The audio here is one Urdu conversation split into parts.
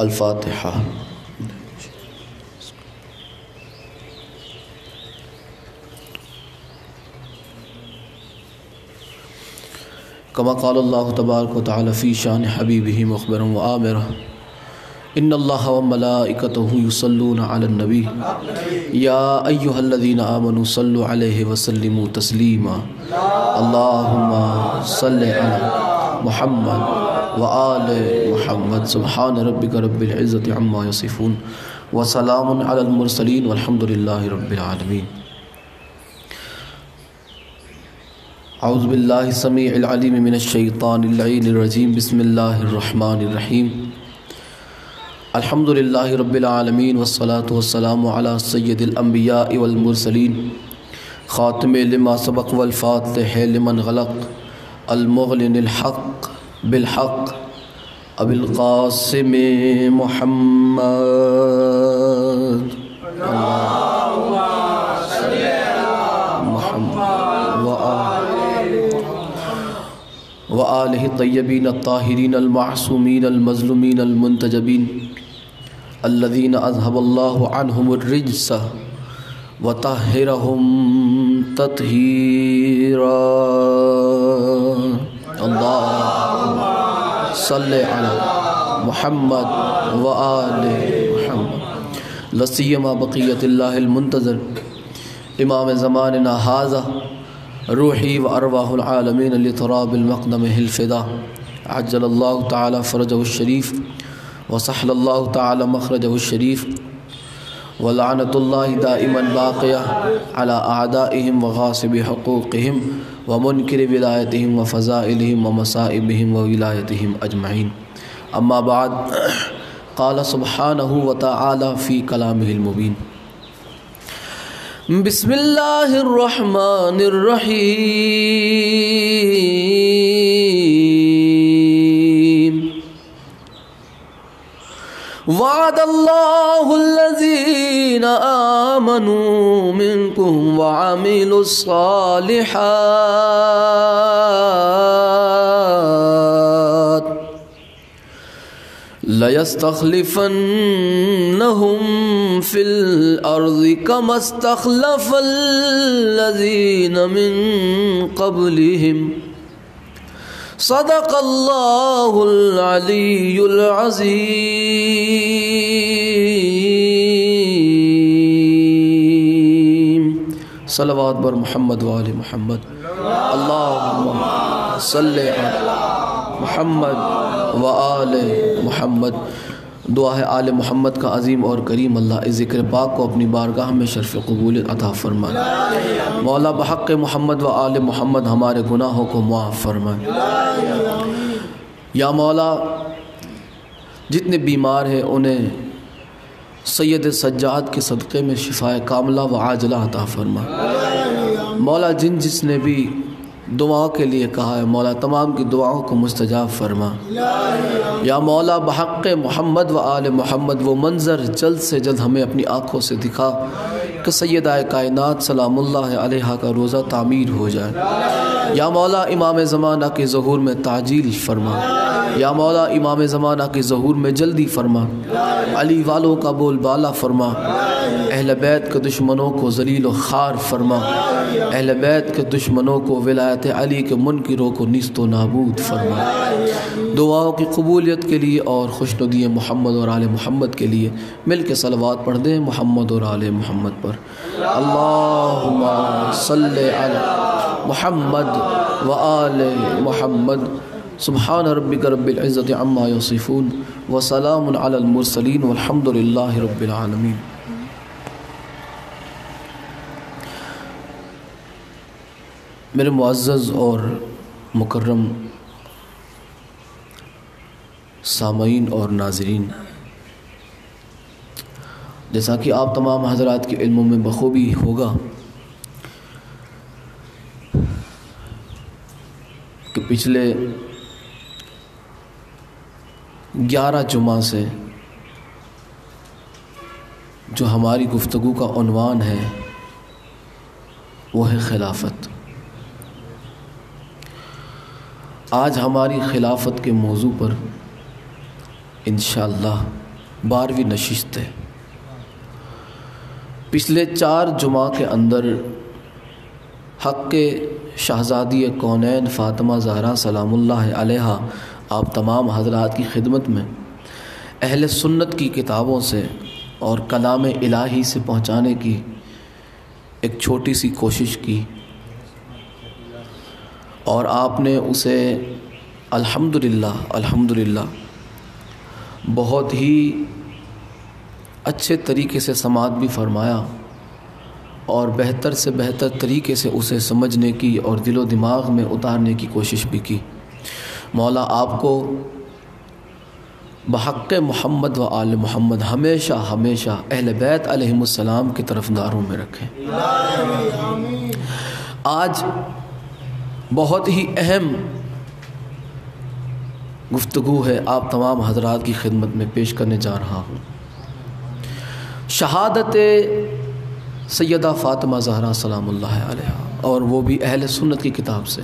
الفاتحہ۔ کما قال اللہ تبارک و تعالی فی شان حبیبہ مخبرا و آمرا ان اللہ وملائکتہ یصلون علی النبی یا ایہا الذین آمنوا صلوا علیہ وسلموا تسلیما اللہم صلی علی محمد وآل محمد سبحان ربک رب العزت عما یصفون وسلام علی المرسلین والحمد للہ رب العالمین۔ اعوذ باللہ السمیع العلیم من الشیطان اللعین الرجیم بسم اللہ الرحمن الرحیم الحمد للہ رب العالمین والصلاة والسلام علی سید الانبیاء والمرسلین خاتم لما سبق والفاتح لمن غلق المغلن الحق بالحق ابی القاسم محمد وآلہ الطیبین الطاہرین المعصومین المظلومین المنتجبین الذین اذہب اللہ عنہم الرجس وطہرہم تطہیرا اللہم صلی علی محمد وآل محمد لسیما بقیت اللہ المنتظر امام زماننا ھذا روحی و ارواح العالمین لتراب المقدم الفدا عجل اللہ تعالی فرجہ الشریف وسحل اللہ تعالی مخرجہ الشریف ولعنت اللہ دائما باقیہ علی اعدائهم وغاصب حقوقهم ومنکر ولایتهم وفضائلهم ومصائبهم وولایتهم اجمعین اما بعد قال سبحانہ وتعالی فی کلامہ المبین بسم اللہ الرحمن الرحیم وعد اللہ الذین آمنوا منکم وعملوا الصالحات لَيَسْتَخْلِفَنَّهُمْ فِي الْأَرْضِ كَمَا اسْتَخْلَفَ الَّذِينَ مِنْ قَبْلِهِمْ صدق اللہ العلی العظیم۔ صلوات بر محمد وآل محمد اللہم صلی علی محمد وآل محمد۔ دعا ہے آل محمد کا عظیم اور کریم اللہ اس ذکر پاک کو اپنی بارگاہ میں شرف قبولیت عطا فرمائے۔ مولا بحق محمد و آل محمد ہمارے گناہوں کو معاف فرمائے۔ یا مولا جتنے بیمار ہیں انہیں سید سجاد کے صدقے میں شفائے کاملہ و عاجلہ عطا فرمائے۔ مولا جس نے بھی دعا کے لیے کہا ہے مولا تمام کی دعاؤں کو مستجاب فرما۔ یا مولا بحق محمد و آل محمد وہ منظر جلد سے جلد ہمیں اپنی آنکھوں سے دکھا کہ سیدہ کائنات سلام اللہ علیہا کا روزہ تعمیر ہو جائے۔ یا مولا امام زمانہ کے ظہور میں تعجیل فرما۔ یا مولا امام زمانہ کے ظہور میں جلدی فرما۔ علی والوں کا بول بالا فرما۔ اہل بیت کے دشمنوں کو ذلیل و خوار فرما۔ اہل بیت کے دشمنوں کو ولایت علی کے منکروں کو نیست و نابود فرما۔ دعاؤں کی قبولیت کے لیے اور خوشنودی محمد اور آل محمد کے لیے مل کے صلوات پڑھ دیں محمد اور آل محمد پر۔ اللہم صلی علی محمد و آل محمد سبحان ربک رب العزت عما یصفون وسلام علی المرسلین والحمد للہ رب العالمین۔ میرے معزز اور مکرم سامعین اور ناظرین، جیسا کہ آپ تمام حضرات کے علموں میں بخوبی ہوگا کہ پچھلے 11 جمعہ سے جو ہماری گفتگو کا عنوان ہے وہ ہے خلافت۔ آج ہماری خلافت کے موضوع پر انشاءاللہ 12ویں نشست ہے۔ پچھلے 4 جمعہ کے اندر حق کے شہزادی کونین فاطمہ زہرا سلام اللہ علیہا آپ تمام حضرات کی خدمت میں اہل سنت کی کتابوں سے اور کلام الہی سے پہنچانے کی ایک چھوٹی سی کوشش کی، اور آپ نے اسے الحمدللہ بہت ہی اچھے طریقے سے سماعت بھی فرمایا، اور بہتر سے بہتر طریقے سے اسے سمجھنے کی اور دل و دماغ میں اتارنے کی کوشش بھی کی۔ مولا آپ کو بحق محمد و آل محمد ہمیشہ اہل بیت علیہم السلام کی طرفداروں میں رکھیں۔ آج بہت ہی اہم گفتگو ہے آپ تمام حضرات کی خدمت میں پیش کرنے جا رہا ہوں۔ شہادت سیدہ فاطمہ زہرا سلام اللہ علیہا، اور وہ بھی اہل سنت کی کتاب سے۔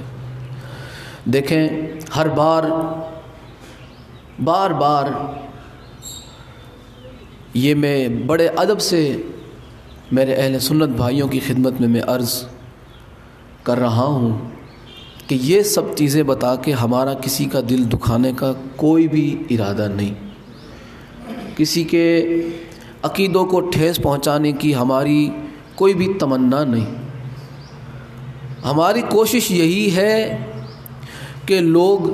دیکھیں، ہر بار یہ میں بڑے ادب سے میرے اہل سنت بھائیوں کی خدمت میں عرض کر رہا ہوں کہ یہ سب چیزیں بتا کے ہمارا کسی کا دل دکھانے کا کوئی بھی ارادہ نہیں، کسی کے عقیدوں کو ٹھیس پہنچانے کی ہماری کوئی بھی تمنا نہیں۔ ہماری کوشش یہی ہے کہ لوگ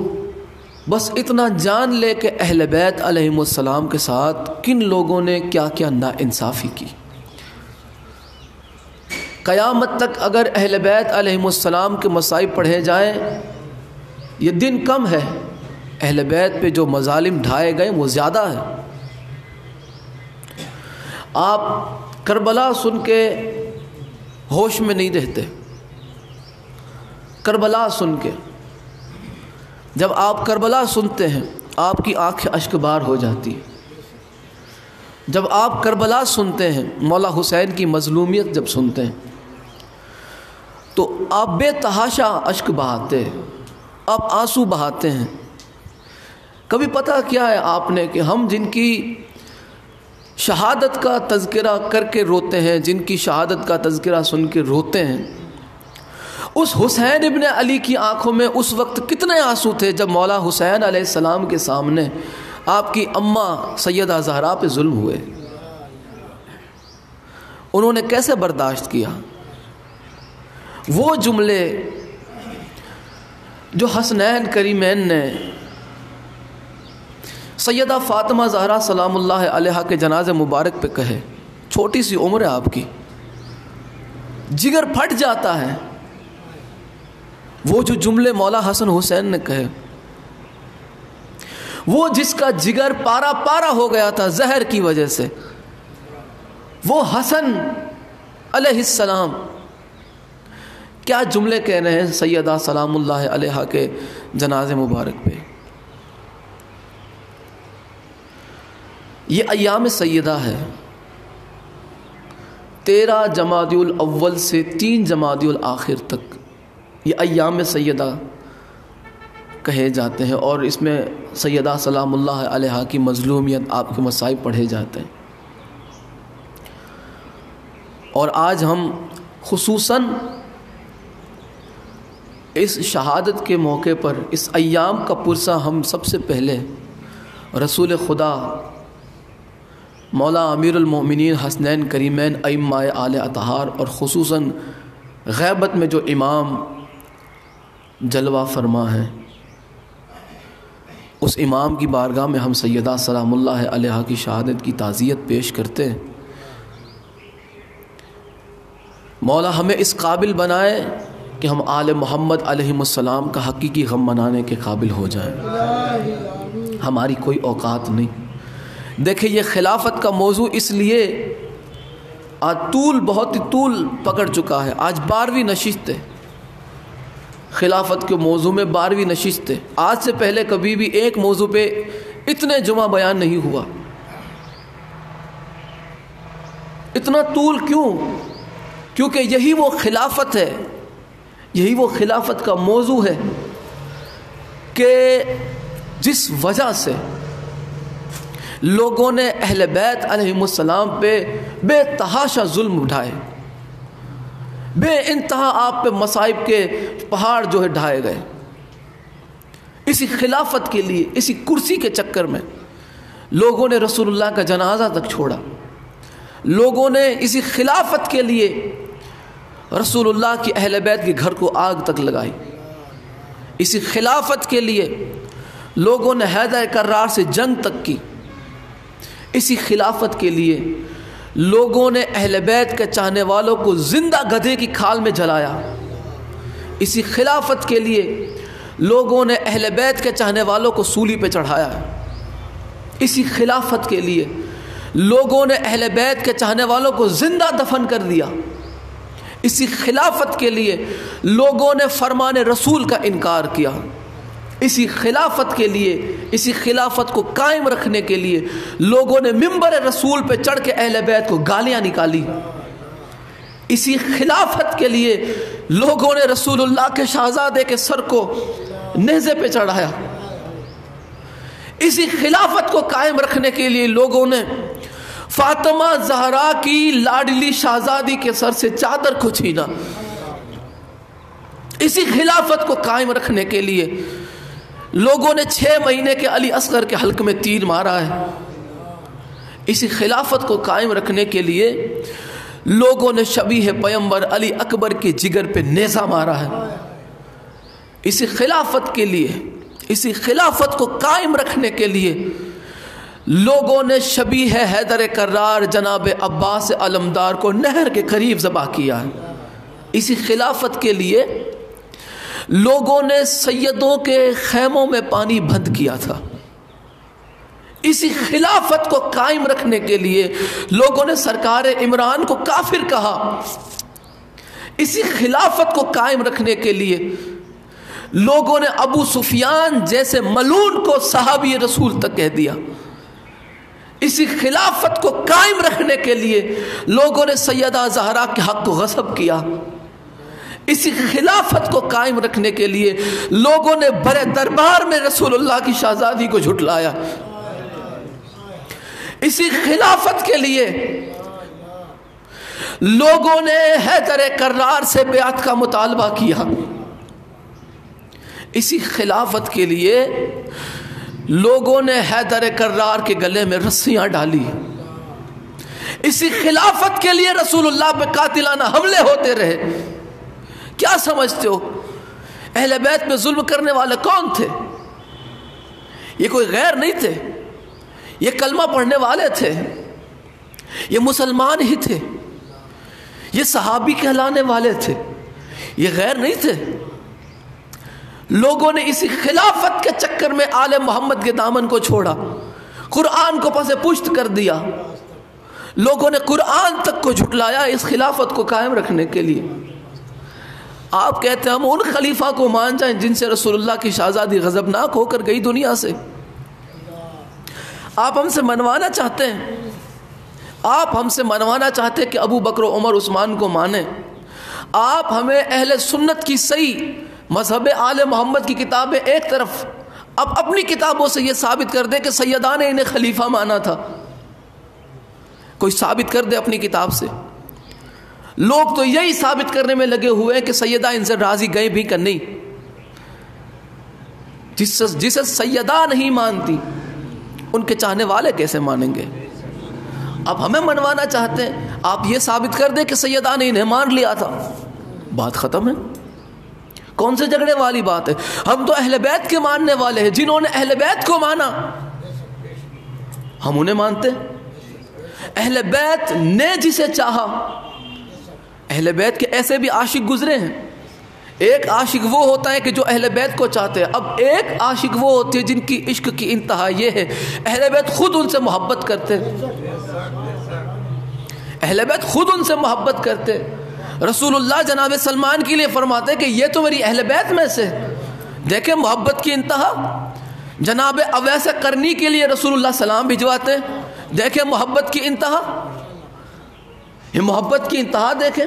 بس اتنا جان لے کہ اہل بیت علیہم السلام کے ساتھ کن لوگوں نے کیا کیا ناانصافی کی۔ قیامت تک اگر اہل بیت علیہم السلام کے مصائب پڑھے جائیں، یہ دن کم ہے، اہل بیت پہ جو مظالم ڈھائے گئے وہ زیادہ ہے۔ آپ کربلا سن کے ہوش میں نہیں رہتے۔ کربلا سن کے، جب آپ کربلا سنتے ہیں آپ کی آنکھیں اشک بار ہو جاتی ہیں۔ جب آپ کربلا سنتے ہیں، مولا حسین کی مظلومیت جب سنتے ہیں، تو آپ بے تحاشا اشک بہاتے ہیں، آپ آنسو بہاتے ہیں۔ کبھی پتہ کیا ہے آپ نے کہ ہم جن کی شہادت کا تذکرہ کر کے روتے ہیں، جن کی شہادت کا تذکرہ سن کے روتے ہیں، اس حسین ابن علی کی آنکھوں میں اس وقت کتنے آنسو تھے جب مولا حسین علیہ السلام کے سامنے آپ کی اماں سیدہ زہرا پہ ظلم ہوئے، انہوں نے کیسے برداشت کیا؟ وہ جملے جو حسنین کریمین نے سیدہ فاطمہ زہرا سلام اللہ علیہا کے جنازے مبارک پہ کہے، چھوٹی سی عمر ہے آپ کی، جگر پھٹ جاتا ہے۔ وہ جو جملے مولا حسن حسین نے کہے، وہ جس کا جگر پارا پارا ہو گیا تھا زہر کی وجہ سے، وہ حسن علیہ السلام کیا جملے کہہ رہے ہیں سیدہ سلام اللہ علیہا کے جنازے مبارک پہ۔ یہ ایام سیدہ ہے، 13 جمادی الاول سے 3 جمادی الاخر تک یہ ایام سیدہ کہے جاتے ہیں، اور اس میں سیدہ سلام اللہ علیہا کی مظلومیت، آپ کے مصائب پڑھے جاتے ہیں۔ اور آج ہم خصوصاً اس شہادت کے موقع پر، اس ایام کا پرسہ ہم سب سے پہلے رسول خدا مولا امیر المومنین حسنین کریمین ائمہ آل اطہار، اور خصوصاً غیبت میں جو امام جلوہ فرما ہے، اس امام کی بارگاہ میں ہم سیدہ سلام اللہ علیہا کی شہادت کی تعزیت پیش کرتے ہیں۔ مولا ہمیں اس قابل بنائے کہ ہم آل محمد علیہم السلام کا حقیقی غم منانے کے قابل ہو جائیں۔ ہماری کوئی اوقات نہیں۔ دیکھیں، یہ خلافت کا موضوع اس لیے آج بہت ہی طول پکڑ چکا ہے۔ آج 12ویں نشست ہے، خلافت کے موضوع میں 12ویں نشست ہے۔ آج سے پہلے کبھی بھی ایک موضوع پہ اتنے جمعہ بیان نہیں ہوا۔ اتنا طول کیوں؟ کیونکہ یہی وہ خلافت ہے، یہی وہ خلافت کا موضوع ہے کہ جس وجہ سے لوگوں نے اہل بیت علیہم السلام پہ بے تحاشا ظلم اٹھائے، بے انتہا آپ پہ مصائب کے پہاڑ جو ہے ڈھائے گئے. اسی خلافت کے لیے، اسی کرسی کے چکر میں لوگوں نے رسول اللہ کا جنازہ تک چھوڑا. لوگوں نے اسی خلافت کے لیے رسول اللہ کی اہل بیت کے گھر کو آگ تک لگائی. اسی خلافت کے لیے لوگوں نے حیدر کرار سے جنگ تک کی. اسی خلافت کے لیے لوگوں نے اہل بیت کے چاہنے والوں کو زندہ گدھے کی کھال میں جلایا. اسی خلافت کے لیے لوگوں نے اہل بیت کے چاہنے والوں کو سولی پہ چڑھایا. اسی خلافت کے لیے لوگوں نے اہل بیت کے چاہنے والوں کو زندہ دفن کر دیا. اسی خلافت کے لیے لوگوں نے فرمان رسول کا انکار کیا. اسی خلافت کے لیے، اسی خلافت کو قائم رکھنے کے لیے لوگوں نے ممبر رسول پہ چڑھ کے اہل بیت کو گالیاں نکالی. اسی خلافت کے لیے لوگوں نے رسول اللہ کے شہزادے کے سر کو نیزے پہ چڑھایا. اسی خلافت کو قائم رکھنے کے لیے لوگوں نے فاطمہ زہرا کی لاڈلی شہزادی کے سر سے چادر کو چھینا. اسی خلافت کو قائم رکھنے کے لیے لوگوں نے 6 مہینے کے علی اصغر کے حلق میں تیر مارا ہے. اسی خلافت کو قائم رکھنے کے لیے لوگوں نے شبیہ پیغمبر علی اکبر کے جگر پہ نیزہ مارا ہے. اسی خلافت کے لیے، اسی خلافت کو قائم رکھنے کے لیے لوگوں نے شبیہ حیدر کرار جناب عباس علمدار کو نہر کے قریب ذبح کیا ہے. اسی خلافت کے لیے لوگوں نے سیدوں کے خیموں میں پانی بند کیا تھا. اسی خلافت کو قائم رکھنے کے لیے لوگوں نے سرکار عمران کو کافر کہا. اسی خلافت کو قائم رکھنے کے لیے لوگوں نے ابو سفیان جیسے ملعون کو صحابی رسول تک کہہ دیا. اسی خلافت کو قائم رکھنے کے لیے لوگوں نے سیدہ زہرا کے حق کو غصب کیا. اسی خلافت کو قائم رکھنے کے لیے لوگوں نے بڑے دربار میں رسول اللہ کی شہزادی کو جھٹلایا. اسی خلافت کے لیے لوگوں نے حیدر کرار سے بیعت کا مطالبہ کیا. اسی خلافت کے لیے لوگوں نے حیدر کرار کے گلے میں رسیاں ڈالی. اسی خلافت کے لیے رسول اللہ پہ قاتلانہ حملے ہوتے رہے. کیا سمجھتے ہو اہل بیت میں ظلم کرنے والے کون تھے؟ یہ کوئی غیر نہیں تھے، یہ کلمہ پڑھنے والے تھے، یہ مسلمان ہی تھے، یہ صحابی کہلانے والے تھے، یہ غیر نہیں تھے. لوگوں نے اسی خلافت کے چکر میں آل محمد کے دامن کو چھوڑا، قرآن کو پس پشت کر دیا. لوگوں نے قرآن تک کو جھٹلایا اس خلافت کو قائم رکھنے کے لیے. آپ کہتے ہیں ہم ان خلیفہ کو مان جائیں جن سے رسول اللہ کی شہزادی غضبناک ہو کر گئی دنیا سے. آپ ہم سے منوانا چاہتے ہیں، آپ ہم سے منوانا چاہتے ہیں کہ ابو بکر و عمر عثمان کو مانیں. آپ ہمیں اہل سنت کی صحیح مذہب آل محمد کی کتابیں ایک طرف، اب اپنی کتابوں سے یہ ثابت کر دے کہ سیدہ نے انہیں خلیفہ مانا تھا. کوئی ثابت کر دے اپنی کتاب سے. لوگ تو یہی ثابت کرنے میں لگے ہوئے ہیں کہ سیدہ ان سے راضی گئے بھی کہ نہیں. جسے سیدہ نہیں مانتی ان کے چاہنے والے کیسے مانیں گے؟ اب ہمیں منوانا چاہتے ہیں، آپ یہ ثابت کر دیں کہ سیدہ نے انہیں مان لیا تھا، بات ختم ہے. کون سے جھگڑے والی بات ہے؟ ہم تو اہل بیت کے ماننے والے ہیں. جنہوں نے اہل بیت کو مانا ہم انہیں مانتے. اہل بیت نے جسے چاہا، اہل بیت کے ایسے بھی عاشق گزرے ہیں. ایک عاشق وہ ہوتا ہے کہ جو اہل بیت کو چاہتے ہیں. اب ایک عاشق وہ ہوتے ہیں جن کی عشق کی انتہا یہ ہے اہل بیت خود ان سے محبت کرتے. اہل بیت خود ان سے محبت کرتے. رسول اللہ جناب سلمان کے لیے فرماتے ہیں کہ یہ تو میری اہل بیت میں سے. دیکھیں محبت کی انتہا. جناب اویس قرنی کے لیے رسول اللہ سلام بھجواتے ہیں. دیکھیں محبت کی انتہا. یہ محبت کی انتہا دیکھیں.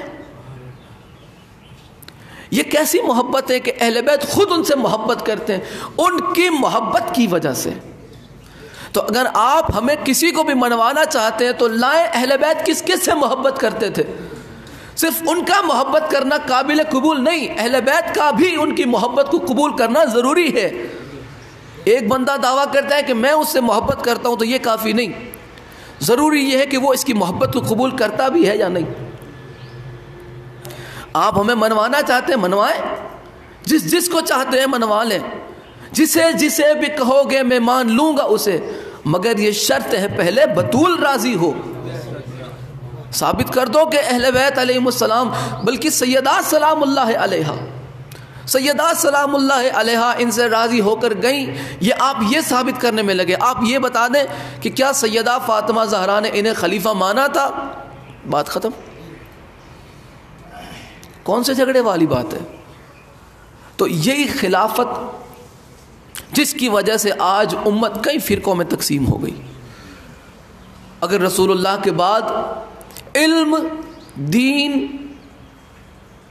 یہ کیسی محبت ہے کہ اہل بیت خود ان سے محبت کرتے ہیں. ان کی محبت کی وجہ سے تو اگر آپ ہمیں کسی کو بھی منوانا چاہتے ہیں تو لائیں اہل بیت کس کس سے محبت کرتے تھے. صرف ان کا محبت کرنا قابل قبول نہیں، اہل بیت کا بھی ان کی محبت کو قبول کرنا ضروری ہے. ایک بندہ دعویٰ کرتا ہے کہ میں اس سے محبت کرتا ہوں تو یہ کافی نہیں، ضروری یہ ہے کہ وہ اس کی محبت کو قبول کرتا بھی ہے یا نہیں. آپ ہمیں منوانا چاہتے ہیں منوائیں، جس کو چاہتے ہیں منوا لیں، جسے بھی کہو گے میں مان لوں گا اسے، مگر یہ شرط ہے پہلے بطول راضی ہو. ثابت کر دو کہ اہل بیت علیہ السلام، بلکہ سیدات سلام اللہ علیہا، سیدات سلام اللہ علیہا ان سے راضی ہو کر گئیں. یہ آپ یہ ثابت کرنے میں لگے. آپ یہ بتا دیں کہ کیا سیدہ فاطمہ زہرا نے انہیں خلیفہ مانا تھا؟ بات ختم. کون سے جھگڑے والی بات ہے؟ تو یہی خلافت جس کی وجہ سے آج امت کئی فرقوں میں تقسیم ہو گئی. اگر رسول اللہ کے بعد علم، دین،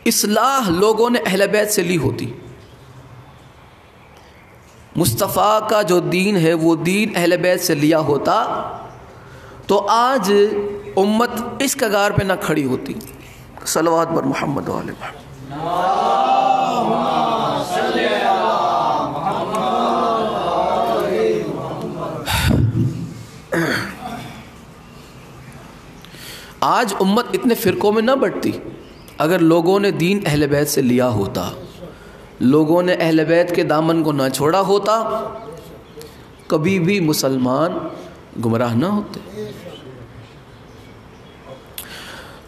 اصلاح لوگوں نے اہل بیت سے لی ہوتی، مصطفیٰ کا جو دین ہے وہ دین اہل بیت سے لیا ہوتا، تو آج امت اس کگار پہ نہ کھڑی ہوتی. صلوات بر محمد و آل محمد. آج امت اتنے فرقوں میں نہ بٹتی اگر لوگوں نے دین اہل بیت سے لیا ہوتا، لوگوں نے اہل بیت کے دامن کو نہ چھوڑا ہوتا، کبھی بھی مسلمان گمراہ نہ ہوتے.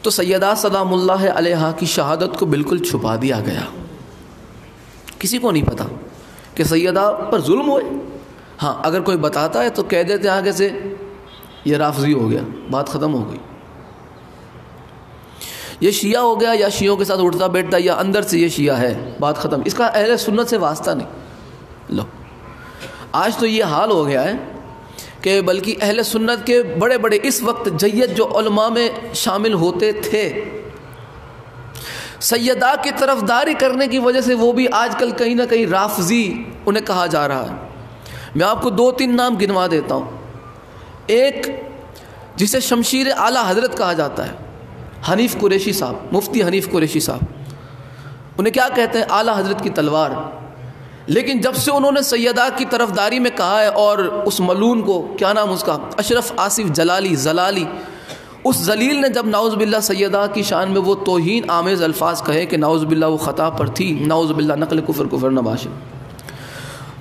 تو سیدہ سلام اللہ علیہا کی شہادت کو بالکل چھپا دیا گیا. کسی کو نہیں پتا کہ سیدہ پر ظلم ہوئے. ہاں اگر کوئی بتاتا ہے تو کہہ دیتے آگے سے یہ رافضی ہو گیا، بات ختم ہو گئی. یہ شیعہ ہو گیا، یا شیعوں کے ساتھ اٹھتا بیٹھتا، یا اندر سے یہ شیعہ ہے، بات ختم. اس کا اہل سنت سے واسطہ نہیں. لو آج تو یہ حال ہو گیا ہے کہ بلکہ اہل سنت کے بڑے بڑے اس وقت جید جو علماء میں شامل ہوتے تھے، سیدہ کی طرفداری کرنے کی وجہ سے وہ بھی آج کل کہیں نہ کہیں رافضی انہیں کہا جا رہا ہے. میں آپ کو 2-3 نام گنوا دیتا ہوں. ایک جسے شمشیر اعلیٰ حضرت کہا جاتا ہے، حنیف قریشی صاحب، مفتی حنیف قریشی صاحب. انہیں کیا کہتے ہیں؟ اعلیٰ حضرت کی تلوار. لیکن جب سے انہوں نے سیدہ کی طرفداری میں کہا ہے، اور اس ملعون کو کیا نام اس کا، اشرف آصف زلالی، اس ذلیل نے جب نعوذ باللہ سیدہ کی شان میں وہ توہین آمیز الفاظ کہے کہ نعوذ باللہ وہ خطا پر تھی، نعوذ باللہ نقل کفر نباشر،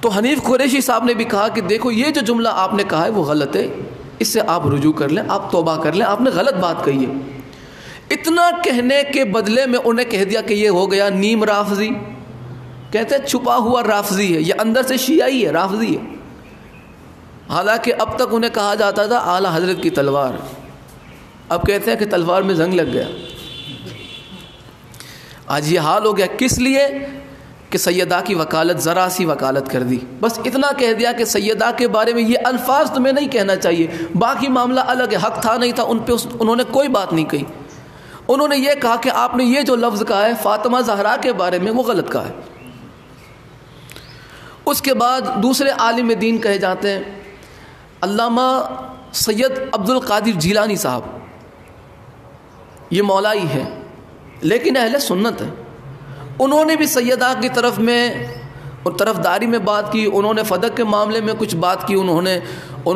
تو حنیف قریشی صاحب نے بھی کہا کہ دیکھو یہ جو جملہ آپ نے کہا ہے وہ غلط ہے، اس سے آپ رجوع کر لیں، آپ توبہ کر لیں، آپ نے غلط بات کہی ہے. اتنا کہنے کے بدلے میں انہیں کہہ دیا کہ یہ ہو گیا نیم رافضی. کہتے ہیں چھپا ہوا رافضی ہے، یہ اندر سے شیعی ہے، رافضی ہے. حالانکہ اب تک انہیں کہا جاتا تھا اعلیٰ حضرت کی تلوار، اب کہتے ہیں کہ تلوار میں زنگ لگ گیا. آج یہ حال ہو گیا. کس لیے؟ کہ سیدہ کی وکالت، ذرا سی وکالت کر دی، بس اتنا کہہ دیا کہ سیدہ کے بارے میں یہ الفاظ تمہیں نہیں کہنا چاہیے، باقی معاملہ الگ ہے، حق تھا نہیں تھا ان پہ انہوں نے کوئی بات نہیں کہی. انہوں نے یہ کہا کہ آپ نے یہ جو لفظ کہا ہے فاطمہ زہرا کے بارے میں وہ غلط کہا ہے. اس کے بعد دوسرے عالم دین کہے جاتے ہیں علامہ سید عبد القادر جیلانی صاحب. یہ مولائی ہے لیکن اہل سنت ہے. انہوں نے بھی سیدہ کی طرف میں اور طرفداری میں بات کی، انہوں نے فدق کے معاملے میں کچھ بات کی، انہوں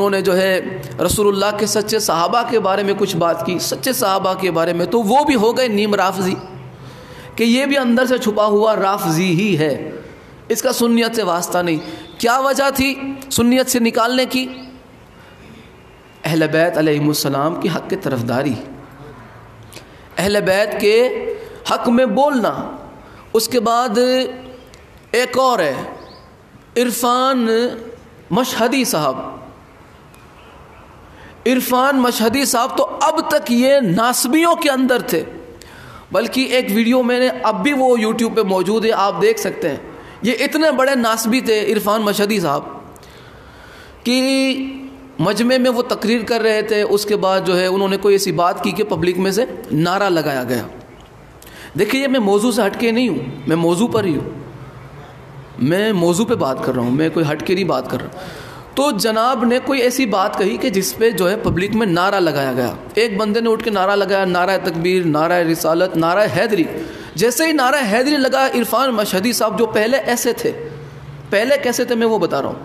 نے جو ہے رسول اللہ کے سچے صحابہ کے بارے میں کچھ بات کی، سچے صحابہ کے بارے میں، تو وہ بھی ہو گئے نیم رافضی کہ یہ بھی اندر سے چھپا ہوا رافضی ہی ہے، اس کا سنیت سے واسطہ نہیں. کیا وجہ تھی سنیت سے نکالنے کی؟ اہل بیت علیہ السلام کی حق کی طرفداری، اہل بیت کے حق میں بولنا. اس کے بعد ایک اور ہے عرفان مشہدی صاحب. عرفان مشہدی صاحب تو اب تک یہ ناسبیوں کے اندر تھے، بلکہ ایک ویڈیو میں نے اب بھی وہ یوٹیوب پہ موجود ہے، آپ دیکھ سکتے ہیں. یہ اتنے بڑے ناسبی تھے عرفان مشہدی صاحب کہ مجمع میں وہ تقریر کر رہے تھے، اس کے بعد جو ہے انہوں نے کوئی ایسی بات کی کہ پبلک میں سے نعرہ لگایا گیا. دیکھیے میں موضوع سے ہٹ کے نہیں ہوں، میں موضوع پر ہی ہوں، میں موضوع پہ بات کر رہا ہوں، میں کوئی ہٹ کے نہیں بات کر رہا. تو جناب نے کوئی ایسی بات کہی کہ جس پہ جو ہے پبلک میں نعرہ لگایا گیا. ایک بندے نے اٹھ کے نعرہ لگایا, نعرہ تکبیر, نعرہ رسالت, نعرہ حیدری. جیسے ہی نعرہ حیدری لگا, عرفان مشہدی صاحب جو پہلے ایسے تھے, پہلے کیسے تھے میں وہ بتا رہا ہوں,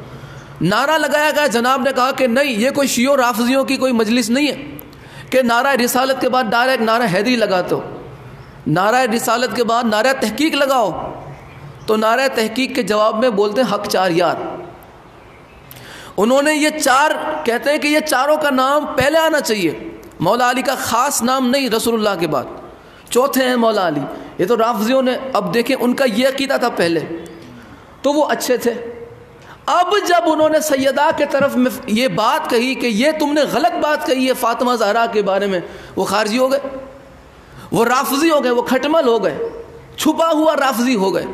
نعرہ لگایا گیا. جناب نے کہا کہ نہیں, یہ کوئی شیعہ رافضیوں کی کوئی مجلس نہیں ہے کہ نعرہ رسالت کے بعد ڈائریکٹ نعرہ حیدری لگاتے ہو. نعرہ رسالت کے بعد نعرہ تحقیق لگاؤ. تو نعرہ تحقیق کے جواب میں بولتے ہیں حق چار یار. انہوں نے یہ چار کہتے ہیں کہ یہ چاروں کا نام پہلے آنا چاہیے, مولا علی کا خاص نام نہیں, رسول اللہ کے بعد چوتھے ہیں مولا علی. یہ تو رافضیوں نے, اب دیکھیں ان کا یہ عقیدہ تھا پہلے, تو وہ اچھے تھے. اب جب انہوں نے سیدہ کے طرف میں یہ بات کہی کہ یہ تم نے غلط بات کہی ہے فاطمہ زہرا کے بارے میں, وہ خارجی ہو گئے, وہ رافضی ہو گئے, وہ کھٹمل ہو گئے, چھپا ہوا رافضی ہو گئے.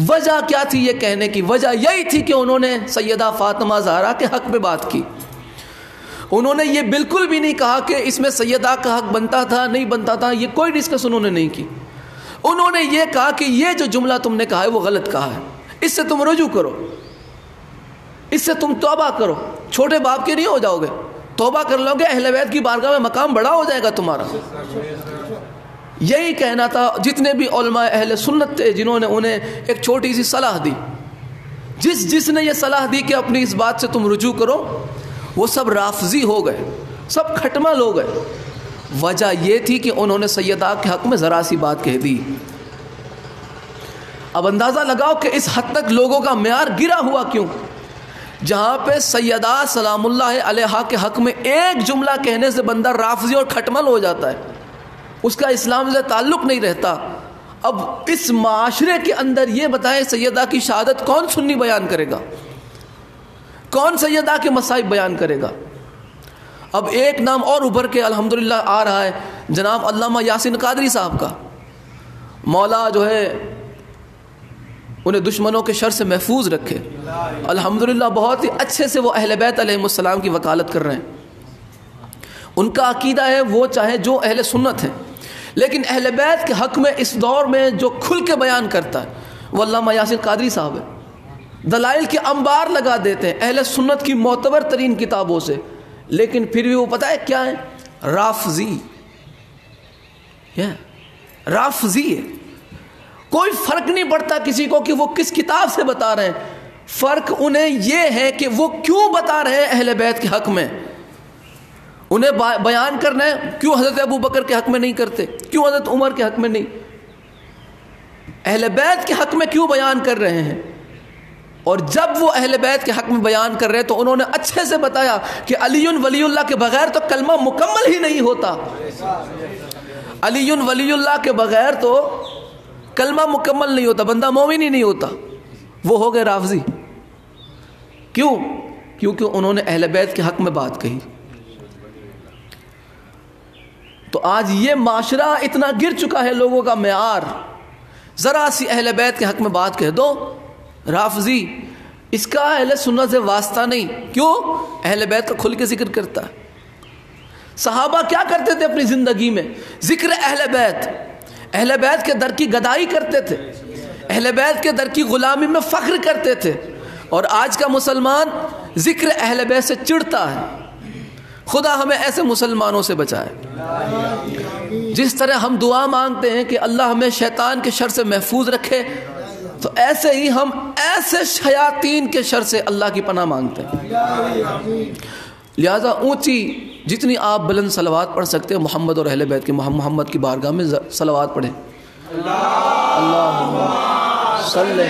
وجہ کیا تھی یہ کہنے کی؟ وجہ یہی تھی کہ انہوں نے سیدہ فاطمہ زہرا کے حق میں بات کی. انہوں نے یہ بالکل بھی نہیں کہا کہ اس میں سیدہ کا حق بنتا تھا نہیں بنتا تھا, یہ کوئی ڈسکس انہوں نے نہیں کی. انہوں نے یہ کہا کہ یہ جو جملہ تم نے کہا ہے وہ غلط کہا ہے, اس سے تم رجوع کرو, اس سے تم توبہ کرو, چھوٹے باپ کے نہیں ہو جاؤ گے, توبہ کر لو گے, اہل بیت کی بارگاہ میں مقام بڑا ہو جائے گا تمہارا. یہی کہنا تھا. جتنے بھی علماء اہل سنت تھے جنہوں نے انہیں ایک چھوٹی سی صلاح دی, جس نے یہ صلاح دی کہ اپنی اس بات سے تم رجوع کرو, وہ سب رافضی ہو گئے, سب کھٹمل ہو گئے. وجہ یہ تھی کہ انہوں نے سیدہ کے حق میں ذرا سی بات کہہ دی. اب اندازہ لگاؤ کہ اس حد تک لوگوں کا معیار گرا ہوا کیوں. جہاں پہ سیدہ سلام اللہ علیہا کے حق میں ایک جملہ کہنے سے بندہ رافضی اور کھٹمل ہو جاتا ہے, اس کا اسلام سے تعلق نہیں رہتا. اب اس معاشرے کے اندر یہ بتائیں سیدہ کی شہادت کون سنی بیان کرے گا, کون سیدہ کے مصائب بیان کرے گا. اب ایک نام اور ابھر کے الحمدللہ آ رہا ہے, جناب علامہ یاسین قادری صاحب کا. مولا جو ہے انہیں دشمنوں کے شر سے محفوظ رکھے. الحمدللہ بہت ہی اچھے سے وہ اہل بیت علیہ السلام کی وکالت کر رہے ہیں. ان کا عقیدہ ہے وہ چاہے جو اہل سنت ہیں, لیکن اہل بیت کے حق میں اس دور میں جو کھل کے بیان کرتا ہے وہ علامہ یاسین قادری صاحب ہے. دلائل کے انبار لگا دیتے ہیں اہل سنت کی معتبر ترین کتابوں سے, لیکن پھر بھی وہ پتہ ہے کیا ہے, رافضی. رافضی ہے. کوئی فرق نہیں پڑتا کسی کو کہ وہ کس کتاب سے بتا رہے ہیں, فرق انہیں یہ ہے کہ وہ کیوں بتا رہے ہیں اہل بیت کے حق میں. انہیں بیان کرنا ہے, کیوں حضرت ابو بکر کے حق میں نہیں کرتے, کیوں حضرت عمر کے حق میں نہیں, اہل بیت کے حق میں کیوں بیان کر رہے ہیں. اور جب وہ اہل بیت کے حق میں بیان کر رہے تو انہوں نے اچھے سے بتایا کہ علی ولی اللہ کے بغیر تو کلمہ مکمل ہی نہیں ہوتا. علی ولی اللہ کے بغیر تو کلمہ مکمل نہیں ہوتا, بندہ مومن ہی نہیں ہوتا. وہ ہو گئے رافضی. کیوں؟ کیونکہ انہوں نے اہل بیت کے حق میں بات کہی. تو آج یہ معاشرہ اتنا گر چکا ہے, لوگوں کا معیار ذرا سی اہل بیت کے حق میں بات کہہ دو رافضی. اس کا اہل سنت سے واسطہ نہیں. کیوں؟ اہل بیت کا کھل کے ذکر کرتا ہے. صحابہ کیا کرتے تھے اپنی زندگی میں؟ ذکر اہل بیت, اہل بیت کے در کی گدائی کرتے تھے, اہل بیت کے در کی غلامی میں فخر کرتے تھے. اور آج کا مسلمان ذکر اہل بیت سے چڑھتا ہے. خدا ہمیں ایسے مسلمانوں سے بچائے. جس طرح ہم دعا مانگتے ہیں کہ اللہ ہمیں شیطان کے شر سے محفوظ رکھے, تو ایسے ہی ہم ایسے شیاطین کے شر سے اللہ کی پناہ مانگتے ہیں. لہذا اونچی جتنی آپ بلند صلوات پڑھ سکتے ہیں محمد اور اہل بیت کے, محمد کی بارگاہ میں صلوات پڑھیں. اللہم صلی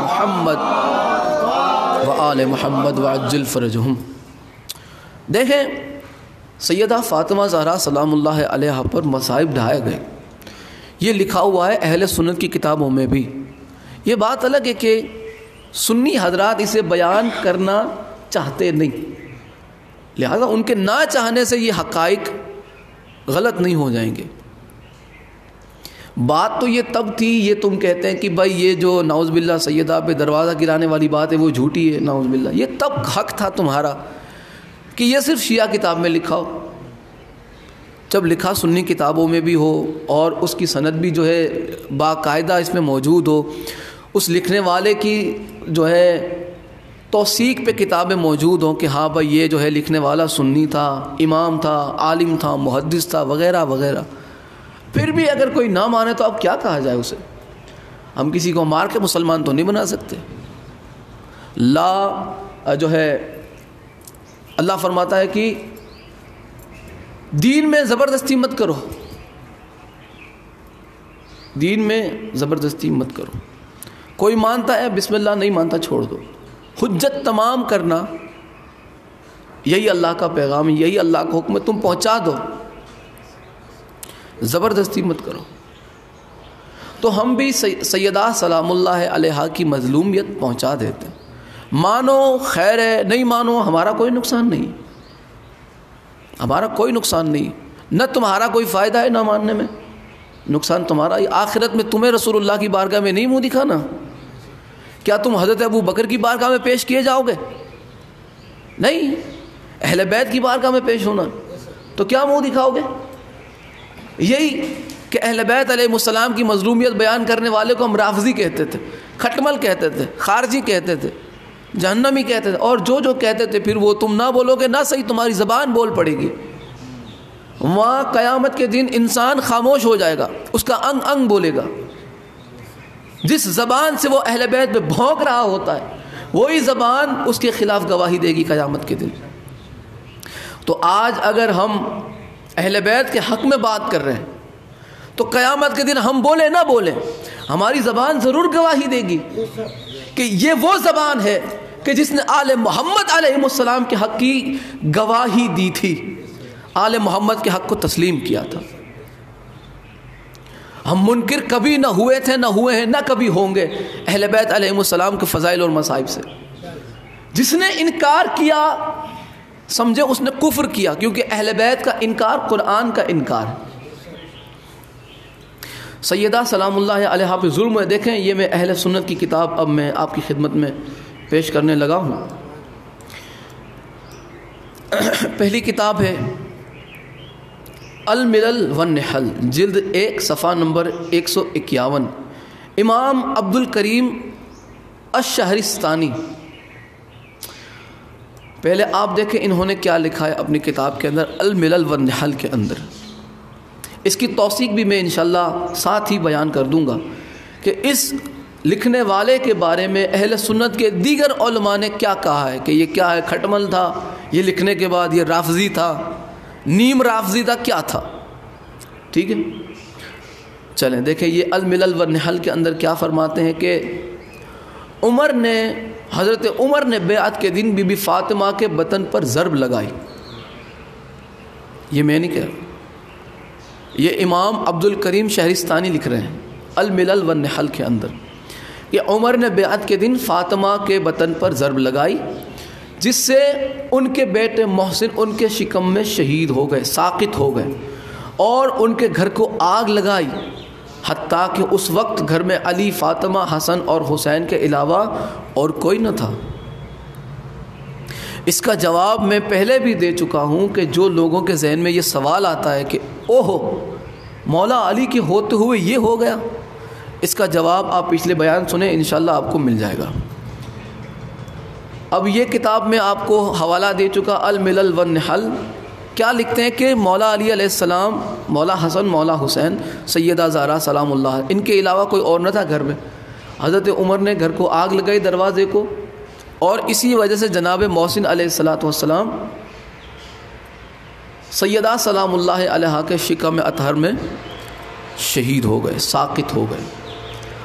محمد و آل محمد وعجل فرجہم. دیکھیں سیدہ فاطمہ زہرا سلام اللہ علیہا پر مصائب ڈھائے گئے, یہ لکھا ہوا ہے اہل سنت کی کتابوں میں بھی. یہ بات الگ ہے کہ سنی حضرات اسے بیان کرنا چاہتے نہیں, لہذا ان کے نہ چاہنے سے یہ حقائق غلط نہیں ہو جائیں گے. بات تو یہ تب تھی, یہ تم کہتے ہیں کہ بھائی یہ جو نعوذ باللہ سیدہ پہ دروازہ گرانے والی بات ہے وہ جھوٹی ہے, نعوذ باللہ, یہ تب حق تھا تمہارا کہ یہ صرف شیعہ کتاب میں لکھا ہو. جب لکھا سنی کتابوں میں بھی ہو اور اس کی سند بھی جو ہے باقاعدہ اس میں موجود ہو, اس لکھنے والے کی جو ہے توثیق پہ کتابیں موجود ہوں کہ ہاں بھائی یہ جو ہے لکھنے والا سنی تھا، امام تھا، عالم تھا، محدث تھا، وغیرہ وغیرہ، پھر بھی اگر کوئی نہ مانے تو اب کیا کہا جائے اسے؟ ہم کسی کو مار کے مسلمان تو نہیں بنا سکتے۔ جو ہے اللہ فرماتا ہے کہ دین میں زبردستی مت کرو، دین میں زبردستی مت کرو۔ کوئی مانتا ہے بسم اللہ، نہیں مانتا چھوڑ دو۔ حجت تمام کرنا، یہی اللہ کا پیغام، یہی اللہ کا حکم ہے، تم پہنچا دو، زبردستی مت کرو۔ تو ہم بھی سیدہ سلام اللہ علیہا کی مظلومیت پہنچا دیتے ہیں۔ مانو خیر ہے، نہیں مانو ہمارا کوئی نقصان نہیں، ہمارا کوئی نقصان نہیں، نہ تمہارا کوئی فائدہ ہے نہ ماننے میں، نقصان تمہارا ہی۔ آخرت میں تمہیں رسول اللہ کی بارگاہ میں نہیں منہ دکھانا؟ کیا تم حضرت ابو بکر کی بارگاہ میں پیش کیے جاؤ گے؟ نہیں، اہل بیت کی بارگاہ میں پیش ہونا، تو کیا منہ دکھاؤ گے؟ یہی کہ اہل بیت علیہ السلام کی مظلومیت بیان کرنے والے کو ہم رافضی کہتے تھے، کھٹمل کہتے تھے، خارجی کہتے تھے، جہنمی کہتے تھے، اور جو کہتے تھے پھر وہ تم نہ بولو گے، نہ صحیح تمہاری زبان بول پڑے گی۔ وہاں قیامت کے دن انسان خاموش ہو جائے گا، اس کا انگ انگ بولے گا۔ جس زبان سے وہ اہل بیت میں بھونک رہا ہوتا ہے وہی زبان اس کے خلاف گواہی دے گی قیامت کے دن۔ تو آج اگر ہم اہل بیت کے حق میں بات کر رہے ہیں تو قیامت کے دن ہم بولیں نہ بولیں، ہماری زبان ضرور گواہی دے گی کہ یہ وہ زبان ہے کہ جس نے آل محمد علیہ السلام کے حق کی گواہی دی تھی، آل محمد کے حق کو تسلیم کیا تھا۔ ہم منکر کبھی نہ ہوئے تھے، نہ ہوئے ہیں، نہ کبھی ہوں گے اہل بیت علیہ السلام کے فضائل اور مصائب سے۔ جس نے انکار کیا سمجھے اس نے کفر کیا، کیونکہ اہل بیت کا انکار قرآن کا انکار ہے۔ سیدہ سلام اللہ علیہا پہ ظلم ہے، دیکھیں یہ میں اہل سنت کی کتاب اب میں آپ کی خدمت میں پیش کرنے لگا ہوں۔ پہلی کتاب ہے الملل والنحل، جلد 1 صفحہ نمبر 151، امام عبد الکریم الشہرستانی۔ پہلے آپ دیکھیں انہوں نے کیا لکھا ہے اپنی کتاب کے اندر الملل والنحل کے اندر۔ اس کی توثیق بھی میں انشاءاللہ ساتھ ہی بیان کر دوں گا کہ اس لکھنے والے کے بارے میں اہل سنت کے دیگر علماء نے کیا کہا ہے، کہ یہ کیا ہے، کھٹمل تھا، یہ لکھنے کے بعد یہ رافضی تھا، نیم رافضی تھا، کیا تھا۔ ٹھیک ہے، چلیں دیکھیں یہ الملل والنحل کے اندر کیا فرماتے ہیں کہ حضرت عمر نے بیعت کے دن بی بی فاطمہ کے بطن پر ضرب لگائی۔ یہ میں نہیں کہہ رہا، یہ امام عبد الکریم شہرستانی لکھ رہے ہیں الملل والنحل کے اندر کہ عمر نے بیعت کے دن فاطمہ کے بطن پر ضرب لگائی، جس سے ان کے بیٹے محسن ان کے شکم میں شہید ہو گئے، ساقط ہو گئے، اور ان کے گھر کو آگ لگائی، حتیٰ کہ اس وقت گھر میں علی، فاطمہ، حسن اور حسین کے علاوہ اور کوئی نہ تھا۔ اس کا جواب میں پہلے بھی دے چکا ہوں کہ جو لوگوں کے ذہن میں یہ سوال آتا ہے کہ اوہو مولا علی کے ہوتے ہوئے یہ ہو گیا، اس کا جواب آپ پچھلے بیان سنیں، انشاءاللہ آپ کو مل جائے گا۔ اب یہ کتاب میں آپ کو حوالہ دے چکا الملل والنحل، کیا لکھتے ہیں کہ مولا علی علیہ السلام، مولا حسن، مولا حسین، سیدہ زہرا سلام اللہ، ان کے علاوہ کوئی اور نہ تھا گھر میں۔ حضرت عمر نے گھر کو آگ لگائی، دروازے کو، اور اسی وجہ سے جناب محسن علیہ السلام سیدہ سلام اللہ علیہا کے شکم اطہر میں شہید ہو گئے، ساقط ہو گئے۔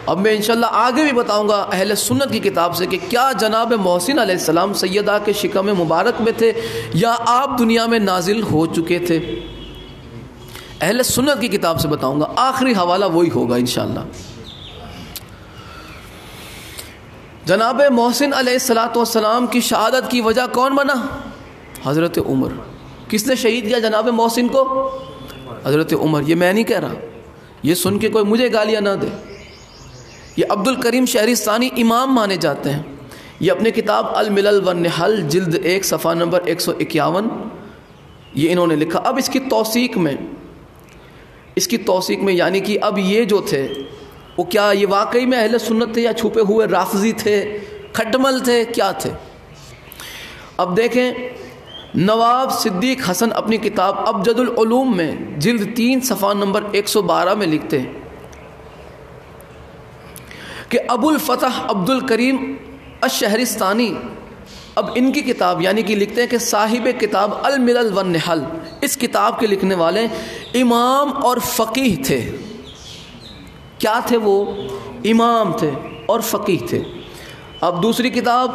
اب میں انشاءاللہ آگے بھی بتاؤں گا اہل سنت کی کتاب سے کہ کیا جناب محسن علیہ السلام سیدہ کے شکم مبارک میں تھے یا آپ دنیا میں نازل ہو چکے تھے، اہل سنت کی کتاب سے بتاؤں گا، آخری حوالہ وہی ہوگا انشاءاللہ۔ جناب محسن علیہ السلام کی شہادت کی وجہ کون بنا؟ حضرت عمر۔ کس نے شہید کیا جناب محسن کو؟ حضرت عمر۔ یہ میں نہیں کہہ رہا، یہ سن کے کوئی مجھے گالیاں نہ دے، یہ عبد الکریم شہرستانی امام مانے جاتے ہیں۔ یہ اپنے کتاب الملل والنحل جلد 1 صفحہ نمبر 151 یہ انہوں نے لکھا۔ اب اس کی توثیق میں یعنی کہ اب یہ جو تھے وہ کیا یہ واقعی میں اہل سنت تھے یا چھپے ہوئے رافضی تھے، کھٹمل تھے، کیا تھے؟ اب دیکھیں نواب صدیق حسن اپنی کتاب ابجد العلوم میں جلد 3 صفحہ نمبر 112 میں لکھتے ہیں کہ ابو الفتح عبد الکریم الشہرستانی، اب ان کی کتاب یعنی کہ لکھتے ہیں کہ صاحب کتاب الملل والنحل، اس کتاب کے لکھنے والے امام اور فقیہ تھے۔ کیا تھے وہ؟ امام تھے اور فقیہ تھے۔ اب دوسری کتاب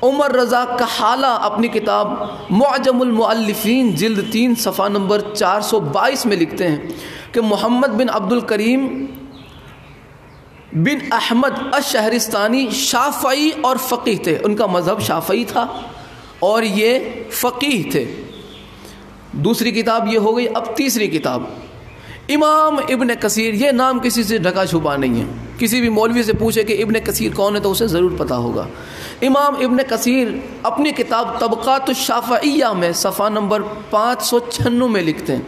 عمر رضا کحالہ اپنی کتاب معجم المؤلفین جلد 3 صفحہ نمبر 422 میں لکھتے ہیں کہ محمد بن عبد الکریم بن احمد الشہرستانی شافعی اور فقیہ تھے، ان کا مذہب شافعی تھا اور یہ فقیہ تھے۔ دوسری کتاب یہ ہو گئی۔ اب تیسری کتاب امام ابن کثیر، یہ نام کسی سے ڈھکا چھپا نہیں ہے، کسی بھی مولوی سے پوچھے کہ ابن کثیر کون ہے تو اسے ضرور پتہ ہوگا۔ امام ابن کثیر اپنی کتاب طبقات الشافعیہ میں صفحہ نمبر 596 میں لکھتے ہیں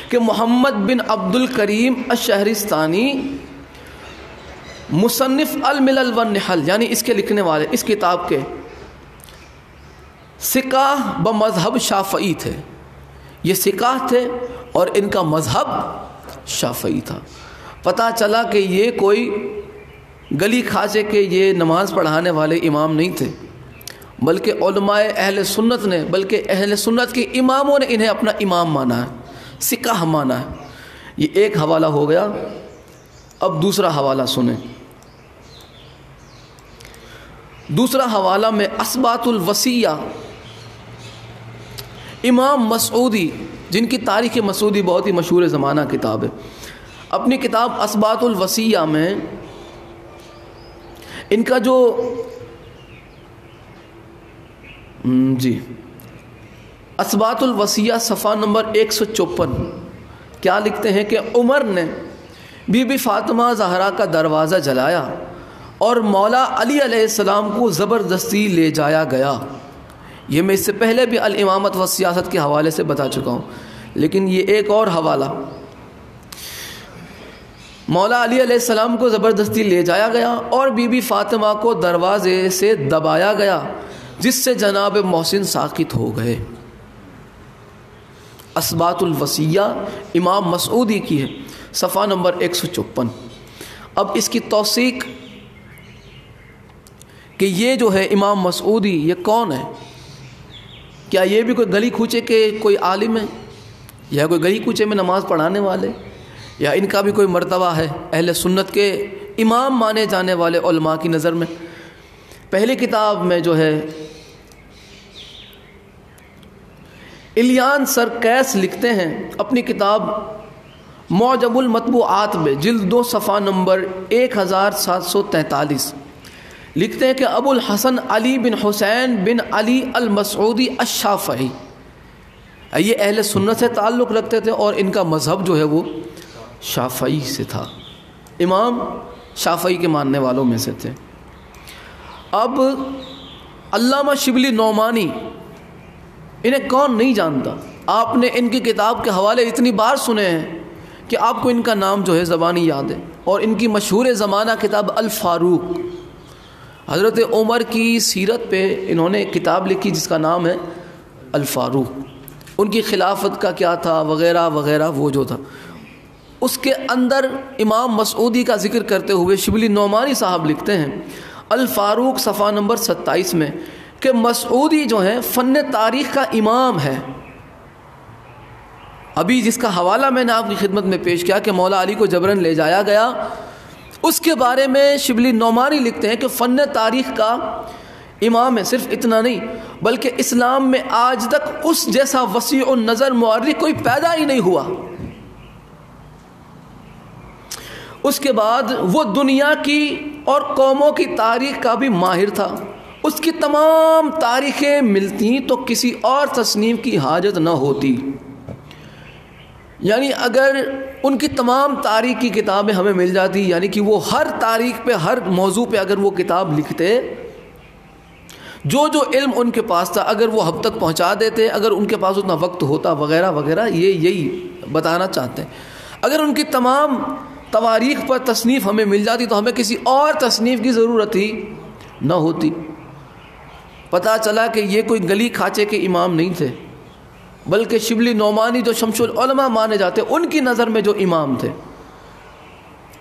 کہ محمد بن عبد الکریم الشہرستانی مصنف الملل والنحل یعنی اس کے لکھنے والے اس کتاب کے سقاہ بمذہب شافعی تھے، یہ سقاہ تھے اور ان کا مذہب شافعی تھا۔ پتہ چلا کہ یہ کوئی گلی کھاچے کے یہ نماز پڑھانے والے امام نہیں تھے، بلکہ علماء اہل سنت نے، بلکہ اہل سنت کے اماموں نے انہیں اپنا امام مانا ہے، سقاہ مانا ہے۔ یہ ایک حوالہ ہو گیا۔ اب دوسرا حوالہ سنیں۔ دوسرا حوالہ میں اثبات الوصیہ، امام مسعودی جن کی تاریخ مسعودی بہت ہی مشہور زمانہ کتاب ہے، اپنی کتاب اثبات الوصیہ میں ان کا جو اثبات الوصیہ صفحہ نمبر 154 کیا لکھتے ہیں کہ عمر نے بی بی فاطمہ زہرا کا دروازہ جلایا اور مولا علی علیہ السلام کو زبردستی لے جایا گیا۔ یہ میں اس سے پہلے بھی الامامت و سیاست کے حوالے سے بتا چکا ہوں، لیکن یہ ایک اور حوالہ، مولا علی علیہ السلام کو زبردستی لے جایا گیا اور بی بی فاطمہ کو دروازے سے دبایا گیا جس سے جناب محسن ساکت ہو گئے۔ اثبات الوصیہ امام مسعودی کی ہے، صفحہ نمبر 154۔ اب اس کی توثیق کہ یہ جو ہے امام مسعودی یہ کون ہے؟ کیا یہ بھی کوئی گلی کوچے کے کوئی عالم ہے یا کوئی گلی کوچے میں نماز پڑھانے والے، یا ان کا بھی کوئی مرتبہ ہے اہل سنت کے امام مانے جانے والے علماء کی نظر میں؟ پہلی کتاب میں جو ہے الیان سرکیس لکھتے ہیں اپنی کتاب معجم المطبوعات میں جلد 2 صفحہ نمبر 1743 لکھتے ہیں کہ ابو الحسن علی بن حسین بن علی المسعودی الشافعی، یہ اہل سنت سے تعلق رکھتے تھے اور ان کا مذہب جو ہے وہ شافعی سے تھا، امام شافعی کے ماننے والوں میں سے تھے۔ اب علامہ شبلی نعمانی، انہیں کون نہیں جانتا؟ آپ نے ان کی کتاب کے حوالے اتنی بار سنے ہیں کہ آپ کو ان کا نام جو ہے زبانی یاد ہے، اور ان کی مشہور زمانہ کتاب الفاروق، حضرت عمر کی سیرت پہ انہوں نے کتاب لکھی جس کا نام ہے الفاروق، ان کی خلافت کا کیا تھا وغیرہ وغیرہ، وہ جو تھا اس کے اندر امام مسعودی کا ذکر کرتے ہوئے شبلی نعمانی صاحب لکھتے ہیں الفاروق صفحہ نمبر 27 میں کہ مسعودی جو ہے فن تاریخ کا امام ہے۔ ابھی جس کا حوالہ میں نے آپ کی خدمت میں پیش کیا کہ مولا علی کو جبرن لے جایا گیا، اس کے بارے میں شبلی نعمانی لکھتے ہیں کہ فن تاریخ کا امام ہے۔ صرف اتنا نہیں بلکہ اسلام میں آج تک اس جیسا وسیع النظر مورخ کوئی پیدا ہی نہیں ہوا۔ اس کے بعد وہ دنیا کی اور قوموں کی تاریخ کا بھی ماہر تھا، اس کی تمام تاریخیں ملتی تو کسی اور تصنیف کی حاجت نہ ہوتی۔ یعنی اگر ان کی تمام تاریخ کی کتابیں ہمیں مل جاتی، یعنی کہ وہ ہر تاریخ پہ ہر موضوع پہ اگر وہ کتاب لکھتے، جو جو علم ان کے پاس تھا اگر وہ ہم تک پہنچا دیتے، اگر ان کے پاس اتنا وقت ہوتا وغیرہ وغیرہ، یہی بتانا چاہتے ہیں۔ اگر ان کی تمام تواریخ پر تصنیف ہمیں مل جاتی تو ہمیں کسی اور تصنیف کی ضرورت ہی نہ ہوتی۔ پتہ چلا کہ یہ کوئی گلی کھاچے کے امام نہیں تھے، بلکہ شبلی نعمانی جو شمس العلماء مانے جاتے ان کی نظر میں جو امام تھے۔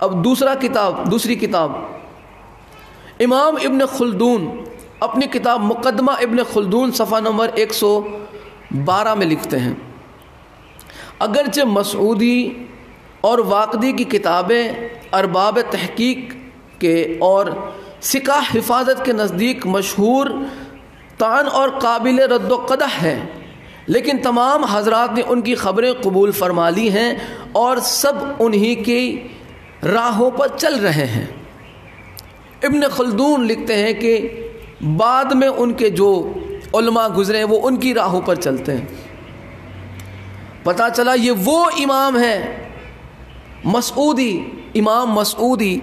اب دوسری کتاب امام ابن خلدون اپنی کتاب مقدمہ ابن خلدون صفحہ نمبر 112 میں لکھتے ہیں، اگرچہ مسعودی اور واقدی کی کتابیں ارباب تحقیق کے اور ثقہ حفاظت کے نزدیک مشہور طعن اور قابل رد و قدح ہے، لیکن تمام حضرات نے ان کی خبریں قبول فرما لی ہیں اور سب انہی کی راہوں پر چل رہے ہیں۔ ابن خلدون لکھتے ہیں کہ بعد میں ان کے جو علماء گزرے وہ ان کی راہوں پر چلتے ہیں۔ پتہ چلا یہ وہ امام ہے مسعودی، امام مسعودی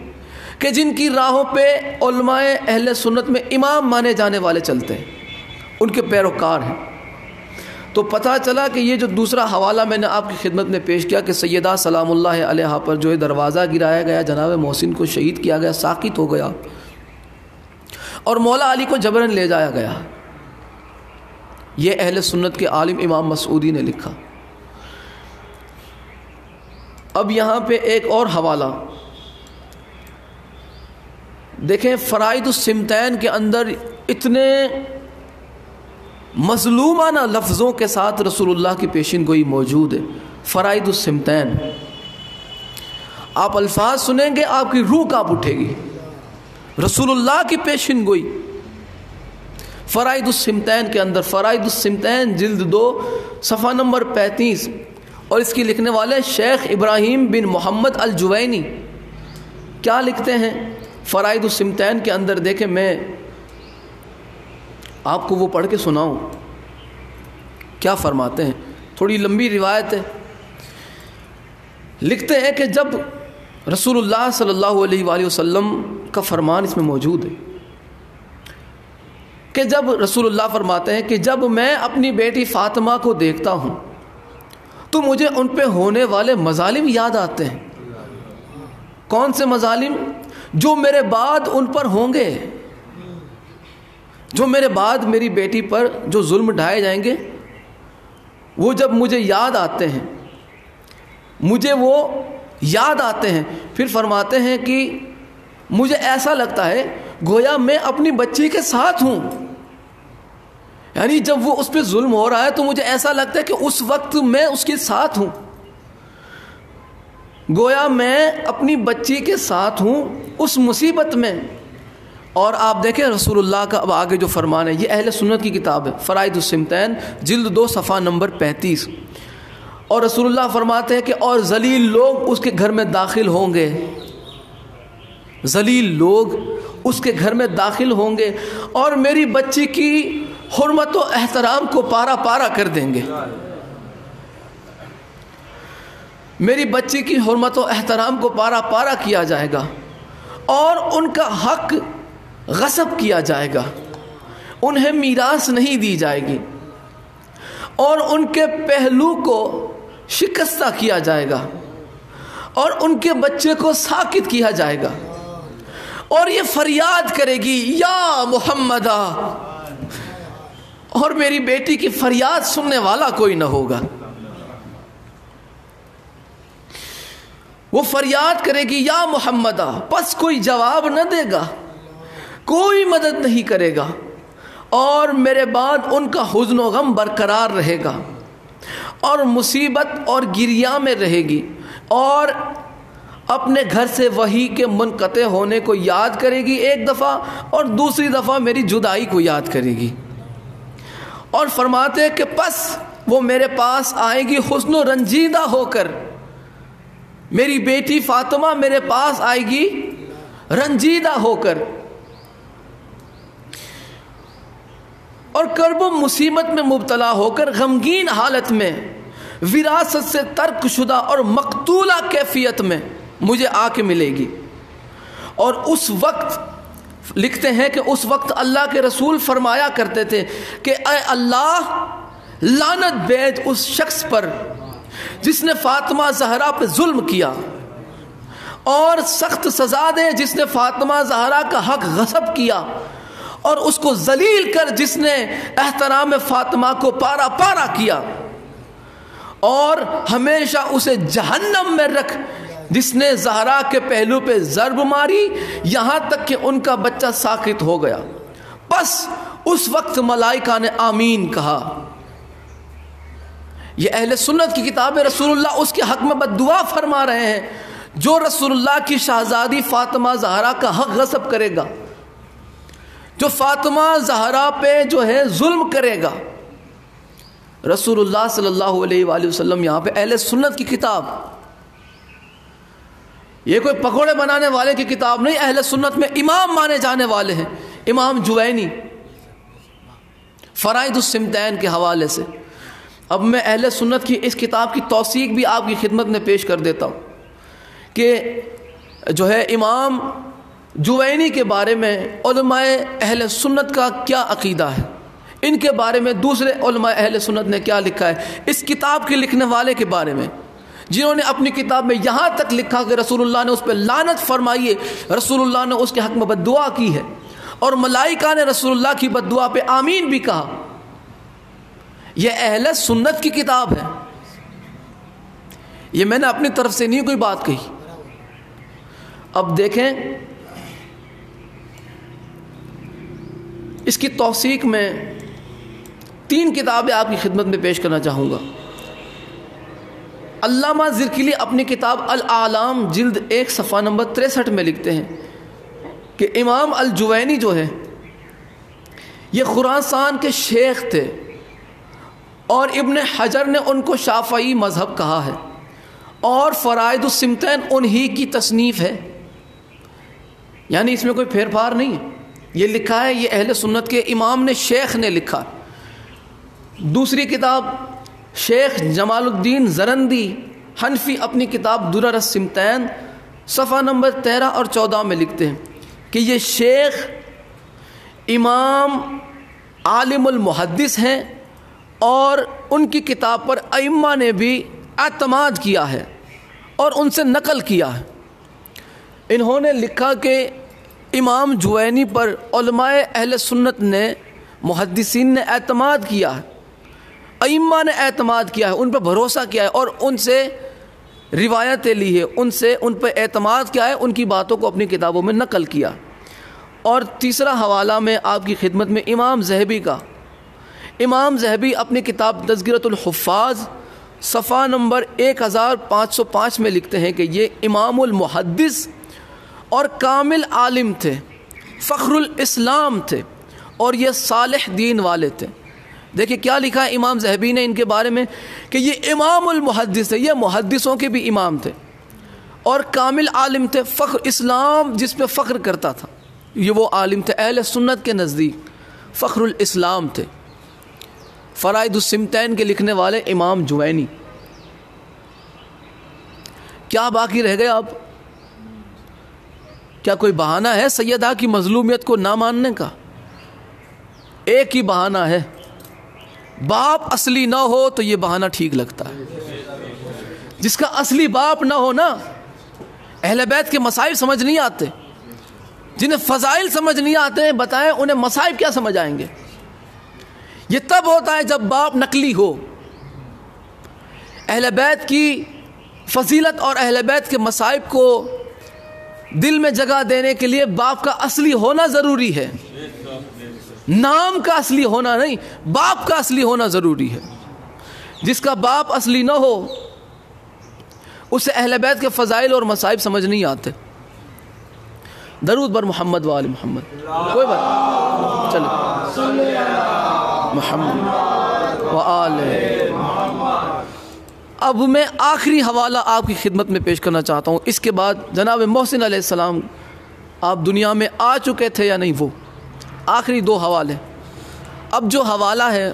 کہ جن کی راہوں پہ علماء اہل سنت میں امام مانے جانے والے چلتے ہیں، ان کے پیروکار ہیں۔ تو پتہ چلا کہ یہ جو دوسرا حوالہ میں نے آپ کی خدمت میں پیش کیا کہ سیدہ سلام اللہ علیہا پر جو دروازہ گرایا گیا، جناب محسن کو شہید کیا گیا، ساقط ہو گیا اور مولا علی کو جبراً لے جایا گیا، یہ اہل سنت کے عالم امام مسعودی نے لکھا۔ اب یہاں پہ ایک اور حوالہ دیکھیں، فرائض السمتین کے اندر اتنے مظلومانہ لفظوں کے ساتھ رسول اللہ کی پیشین گوئی موجود ہے۔ فرائض السمتین، آپ الفاظ سنیں گے آپ کی روح کانپ اٹھے گی، رسول اللہ کی پیشین گوئی فرائض السمتین کے اندر۔ فرائض السمتین جلد 2 صفحہ نمبر 35، اور اس کی لکھنے والے شیخ ابراہیم بن محمد الجوینی کیا لکھتے ہیں فرائض السمتین کے اندر؟ دیکھیں میں آپ کو وہ پڑھ کے سناؤں کیا فرماتے ہیں، تھوڑی لمبی روایت ہے۔ لکھتے ہیں کہ جب رسول اللہ صلی اللہ علیہ وآلہ وسلم کا فرمان اس میں موجود ہے کہ جب رسول اللہ فرماتے ہیں کہ جب میں اپنی بیٹی فاطمہ کو دیکھتا ہوں تو مجھے ان پہ ہونے والے مظالم یاد آتے ہیں۔ کون سے مظالم؟ جو میرے بعد ان پر ہوں گے، جو میرے بعد میری بیٹی پر جو ظلم ڈھائے جائیں گے، وہ جب مجھے یاد آتے ہیں، مجھے وہ یاد آتے ہیں، پھر فرماتے ہیں کہ مجھے ایسا لگتا ہے گویا میں اپنی بچی کے ساتھ ہوں، یعنی جب وہ اس پہ ظلم ہو رہا ہے تو مجھے ایسا لگتا ہے کہ اس وقت میں اس کے ساتھ ہوں، گویا میں اپنی بچی کے ساتھ ہوں اس مصیبت میں۔ اور آپ دیکھیں رسول اللہ کا اب آگے جو فرمان ہے، یہ اہل سنت کی کتاب ہے فرائض السمتین جلد 2 صفحہ نمبر 35، اور رسول اللہ فرماتے ہیں کہ اور ذلیل لوگ اس کے گھر میں داخل ہوں گے، ذلیل لوگ اس کے گھر میں داخل ہوں گے اور میری بچی کی حرمت و احترام کو پارا پارا کر دیں گے، میری بچی کی حرمت و احترام کو پارا پارا کیا جائے گا اور ان کا حق غصب کیا جائے گا، انہیں میراث نہیں دی جائے گی اور ان کے پہلو کو شکستہ کیا جائے گا اور ان کے بچے کو ساکت کیا جائے گا، اور یہ فریاد کرے گی یا محمدہ، اور میری بیٹی کی فریاد سننے والا کوئی نہ ہوگا، وہ فریاد کرے گی یا محمدہ، پس کوئی جواب نہ دے گا، کوئی مدد نہیں کرے گا، اور میرے بعد ان کا حزن و غم برقرار رہے گا اور مصیبت اور گریہ میں رہے گی، اور اپنے گھر سے وحی کے منقطع ہونے کو یاد کرے گی ایک دفعہ، اور دوسری دفعہ میری جدائی کو یاد کرے گی، اور فرماتے ہیں کہ پس وہ میرے پاس آئے گی حزن و رنجیدہ ہو کر، میری بیٹی فاطمہ میرے پاس آئے گی رنجیدہ ہو کر، اور کرب و مصیبت میں مبتلا ہو کر غمگین حالت میں، وراثت سے ترک شدہ اور مقتولہ کیفیت میں مجھے آ کے ملے گی۔ اور اس وقت لکھتے ہیں کہ اس وقت اللہ کے رسول فرمایا کرتے تھے کہ اے اللہ، لعنت بھیج اس شخص پر جس نے فاطمہ زہرا پہ ظلم کیا، اور سخت سزا دے جس نے فاطمہ زہرا کا حق غصب کیا، اور اس کو ذلیل کر جس نے احترام فاطمہ کو پارا پارا کیا، اور ہمیشہ اسے جہنم میں رکھ جس نے زہرا کے پہلو پہ ضرب ماری یہاں تک کہ ان کا بچہ ساقط ہو گیا۔ بس اس وقت ملائکہ نے آمین کہا۔ یہ اہل سنت کی کتاب ہے، رسول اللہ اس کے حق میں بد دعا فرما رہے ہیں، جو رسول اللہ کی شہزادی فاطمہ زہرا کا حق غصب کرے گا، جو فاطمہ زہرا پہ جو ہے ظلم کرے گا۔ رسول اللہ صلی اللہ علیہ وآلہ وسلم یہاں پہ اہل سنت کی کتاب، یہ کوئی پکوڑے بنانے والے کی کتاب نہیں، اہل سنت میں امام مانے جانے والے ہیں۔ امام جوینی فرائض السمتین کے حوالے سے۔ اب میں اہل سنت کی اس کتاب کی توثیق بھی آپ کی خدمت میں پیش کر دیتا ہوں کہ جو ہے امام جوینی کے بارے میں علماء اہل سنت کا کیا عقیدہ ہے، ان کے بارے میں دوسرے علماء اہل سنت نے کیا لکھا ہے، اس کتاب کے لکھنے والے کے بارے میں جنہوں نے اپنی کتاب میں یہاں تک لکھا کہ رسول اللہ نے اس پہ لعنت فرمائی ہے، رسول اللہ نے اس کے حق میں بد دعا کی ہے، اور ملائکہ نے رسول اللہ کی بد دعا پہ آمین بھی کہا۔ یہ اہل سنت کی کتاب ہے، یہ میں نے اپنی طرف سے نہیں کوئی بات کہی۔ اب دیکھیں اس کی توثیق میں 3 کتابیں آپ کی خدمت میں پیش کرنا چاہوں گا۔ علامہ زرکلی اپنی کتاب الاعلام جلد 1 صفحہ نمبر 63 میں لکھتے ہیں کہ امام الجوینی جو ہے یہ خراسان کے شیخ تھے، اور ابن حجر نے ان کو شافعی مذہب کہا ہے، اور فرائض السمتین انہی کی تصنیف ہے، یعنی اس میں کوئی پھیر پھار نہیں ہے، یہ لکھا ہے یہ اہل سنت کے امام نے، شیخ نے لکھا۔ دوسری کتاب شیخ جمال الدین زرندی حنفی اپنی کتاب درر السمتین صفحہ نمبر 13 اور 14 میں لکھتے ہیں کہ یہ شیخ امام عالم المحدث ہیں، اور ان کی کتاب پر ائمہ نے بھی اعتماد کیا ہے اور ان سے نقل کیا ہے۔ انہوں نے لکھا کہ امام جوینی پر علماء اہل سنت نے، محدثین نے اعتماد کیا ہے، ائمہ نے اعتماد کیا ہے، ان پر بھروسہ کیا ہے، اور ان سے روایتیں لی ہے، ان پر اعتماد کیا ہے، ان کی باتوں کو اپنی کتابوں میں نقل کیا۔ اور تیسرا حوالہ میں آپ کی خدمت میں امام ذہبی کا، امام ذہبی اپنی کتاب تذکرۃ الحفاظ صفحہ نمبر 1505 میں لکھتے ہیں کہ یہ امام المحدث اور کامل عالم تھے، فخر الاسلام تھے، اور یہ صالح دین والے تھے۔ دیکھیں کیا لکھا ہے امام ذہبی نے ان کے بارے میں کہ یہ امام المحدث ہے، یہ محدثوں کے بھی امام تھے اور کامل عالم تھے، فخر اسلام جس پہ فخر کرتا تھا، یہ وہ عالم تھے اہل سنت کے نزدیک، فخر الاسلام تھے۔ فرائض السمتین کے لکھنے والے امام جوینی۔ کیا باقی رہ گیا اب؟ کیا کوئی بہانہ ہے سیدہ کی مظلومیت کو نہ ماننے کا؟ ایک ہی بہانہ ہے، باپ اصلی نہ ہو تو یہ بہانہ ٹھیک لگتا ہے۔ جس کا اصلی باپ نہ ہو نا، اہل بیت کے مسائل سمجھ نہیں آتے، جنہیں فضائل سمجھ نہیں آتے ہیں، بتائیں انہیں مسائل کیا سمجھ آئیں گے؟ یہ تب ہوتا ہے جب باپ نقلی ہو۔ اہل بیت کی فضیلت اور اہل بیت کے مصائب کو دل میں جگہ دینے کے لیے باپ کا اصلی ہونا ضروری ہے، نام کا اصلی ہونا نہیں، باپ کا اصلی ہونا ضروری ہے۔ جس کا باپ اصلی نہ ہو اسے اہل بیت کے فضائل اور مصائب سمجھ نہیں آتے۔ درود بر محمد و آل محمد۔ کوئی بات چلے محمد و آل۔ اب میں آخری حوالہ آپ کی خدمت میں پیش کرنا چاہتا ہوں، اس کے بعد جناب محسن علیہ السلام آپ دنیا میں آ چکے تھے یا نہیں، وہ آخری 2 حوالے۔ اب جو حوالہ ہے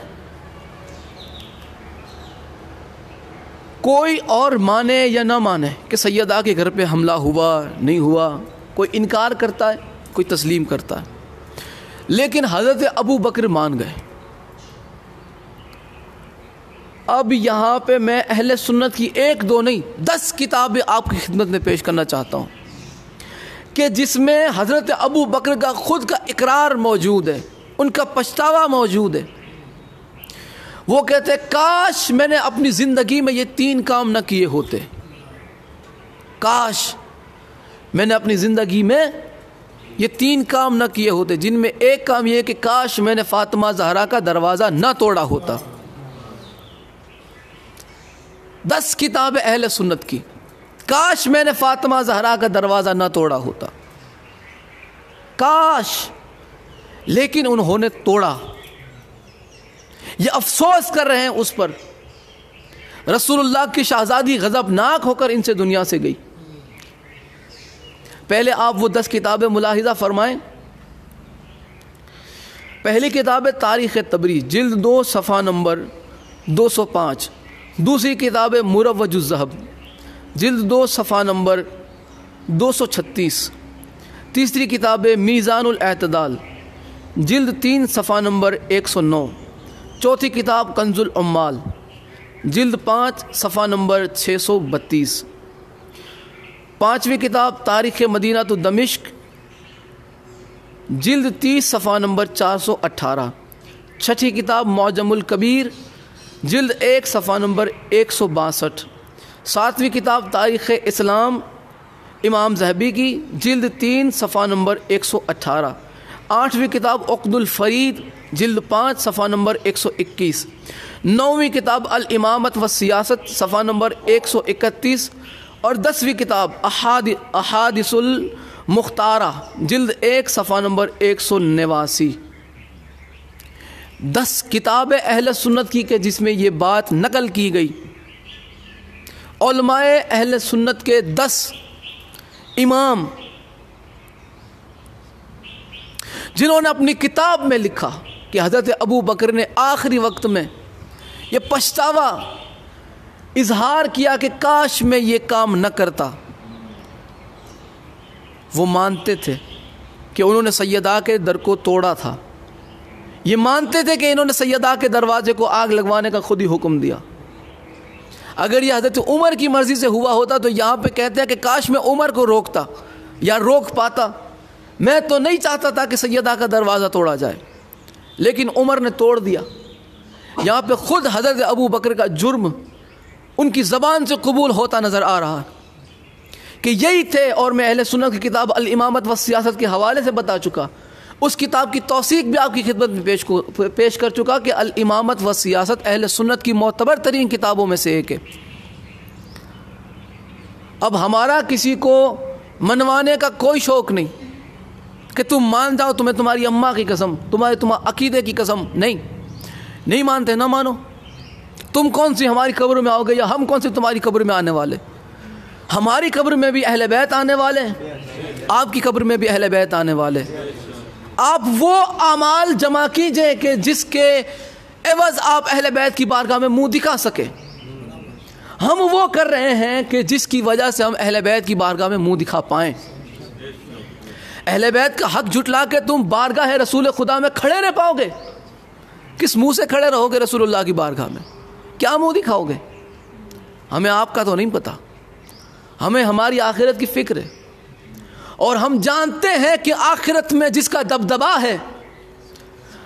کوئی اور مانے یا نہ مانے کہ سیدہ کے گھر پہ حملہ ہوا نہیں ہوا، کوئی انکار کرتا ہے کوئی تسلیم کرتا ہے، لیکن حضرت ابو بکر مان گئے۔ اب یہاں پہ میں اہل سنت کی 1 2 نہیں 10 کتابیں آپ کی خدمت میں پیش کرنا چاہتا ہوں۔ کہ جس میں حضرت ابو بکر کا خود کا اقرار موجود ہے، ان کا پچھتاوا موجود ہے۔ وہ کہتے ہیں کاش میں نے اپنی زندگی میں یہ 3 کام نہ کیے ہوتے، کاش میں نے اپنی زندگی میں یہ 3 کام نہ کیے ہوتے، جن میں ایک کام یہ ہے کہ کاش میں نے فاطمہ زہرا کا دروازہ نہ توڑا ہوتا۔ 10 کتاب اہل سنت کی، کاش میں نے فاطمہ زہرا کا دروازہ نہ توڑا ہوتا، کاش، لیکن انہوں نے توڑا۔ یہ افسوس کر رہے ہیں اس پر۔ رسول اللہ کی شہزادی غضبناک ہو کر ان سے دنیا سے گئی۔ پہلے آپ وہ 10 کتابیں ملاحظہ فرمائیں۔ پہلی کتاب ہے تاریخ تبریز، جلد 2 صفحہ نمبر 205۔ دوسری کتاب ہے مروج الذہب، جلد 2 صفحہ نمبر 236۔ تیسری کتاب ہے میزان الاعتدال، جلد 3 صفحہ نمبر 109۔ چوتھی کتاب کنز العمال، جلد 5 صفحہ نمبر 632۔ پانچویں کتاب تاریخ مدینہ تو دمشق، جلد 30 صفحہ نمبر 418۔ چھٹی کتاب معجم الکبیر، جلد 1 صفحہ نمبر 162۔ ساتویں کتاب تاریخ اسلام امام ذہبی کی، جلد 3 صفحہ نمبر 118۔ آٹھویں کتاب عقد الفرید، جلد 5 صفحہ نمبر 121۔ نویں کتاب الامامت و سیاست، صفحہ نمبر 131۔ اور 10ویں کتاب احادث المختارہ، جلد 1 صفحہ نمبر 189۔ 10 کتابیں اہل سنت کی کہ جس میں یہ بات نقل کی گئی۔ علماء اہل سنت کے 10 امام جنہوں نے اپنی کتاب میں لکھا کہ حضرت ابو بکر نے آخری وقت میں یہ پچھتاوا اظہار کیا کہ کاش میں یہ کام نہ کرتا۔ وہ مانتے تھے کہ انہوں نے سیدہ کے در کو توڑا تھا، یہ مانتے تھے کہ انہوں نے سیدہ کے دروازے کو آگ لگوانے کا خود ہی حکم دیا۔ اگر یہ حضرت عمر کی مرضی سے ہوا ہوتا تو یہاں پہ کہتے ہیں کہ کاش میں عمر کو روکتا یا روک پاتا، میں تو نہیں چاہتا تھا کہ سیدہ کا دروازہ توڑا جائے، لیکن عمر نے توڑ دیا۔ یہاں پہ خود حضرت ابو بکر کا جرم ان کی زبان سے قبول ہوتا نظر آ رہا کہ یہی تھے۔ اور میں اہل سنت کی کتاب الامامت و سیاست کے حوالے سے بتا چکا، اس کتاب کی توثیق بھی آپ کی خدمت میں پیش کر چکا کہ الامامت و سیاست اہل سنت کی معتبر ترین کتابوں میں سے ایک ہے۔ اب ہمارا کسی کو منوانے کا کوئی شوق نہیں کہ تم مان جاؤ، تمہیں تمہاری اماں کی قسم، تمہارے عقیدے کی قسم، نہیں مانتے، نہ مانو۔ تم کون سی ہماری قبر میں آؤ گے یا ہم کون سی تمہاری قبر میں آنے والے؟ ہماری قبر میں بھی اہل بیت آنے والے ہیں، آپ کی قبر میں بھی اہل بیت آنے والے۔ آپ وہ اعمال جمع کیجئے کہ جس کے عوض آپ اہل بیت کی بارگاہ میں منہ دکھا سکیں۔ ہم وہ کر رہے ہیں کہ جس کی وجہ سے ہم اہل بیت کی بارگاہ میں منہ دکھا پائیں۔ اہل بیت کا حق جھٹلا کے تم بارگاہ رسول خدا میں کھڑے رہ پاؤ گے؟ کس منہ سے کھڑے رہو گے رسول اللہ کی بارگاہ میں؟ کیا منہ دکھاؤ گے؟ ہمیں آپ کا تو نہیں پتا، ہمیں ہماری آخرت کی فکر ہے، اور ہم جانتے ہیں کہ آخرت میں جس کا دبدبا ہے،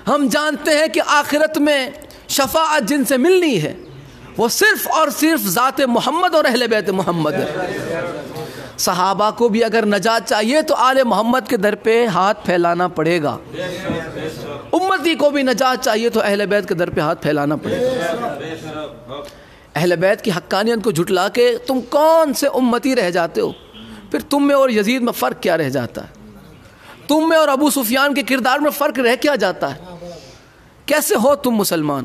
ہم جانتے ہیں کہ آخرت میں شفاعت جن سے ملنی ہے وہ صرف اور صرف ذات محمد اور اہل بیت محمد ہے۔ صحابہ کو بھی اگر نجات چاہیے تو آل محمد کے در پہ ہاتھ پھیلانا پڑے گا، امتی کو بھی نجات چاہیے تو اہل بیت کے در پہ ہاتھ پھیلانا پڑے گا۔ اہل بیت کی حقانیت کو جھٹلا کے تم کون سے امتی رہ جاتے ہو؟ پھر تم میں اور یزید میں فرق کیا رہ جاتا ہے؟ تم میں اور ابو سفیان کے کردار میں فرق رہ کیا جاتا ہے؟ کیسے ہو تم مسلمان؟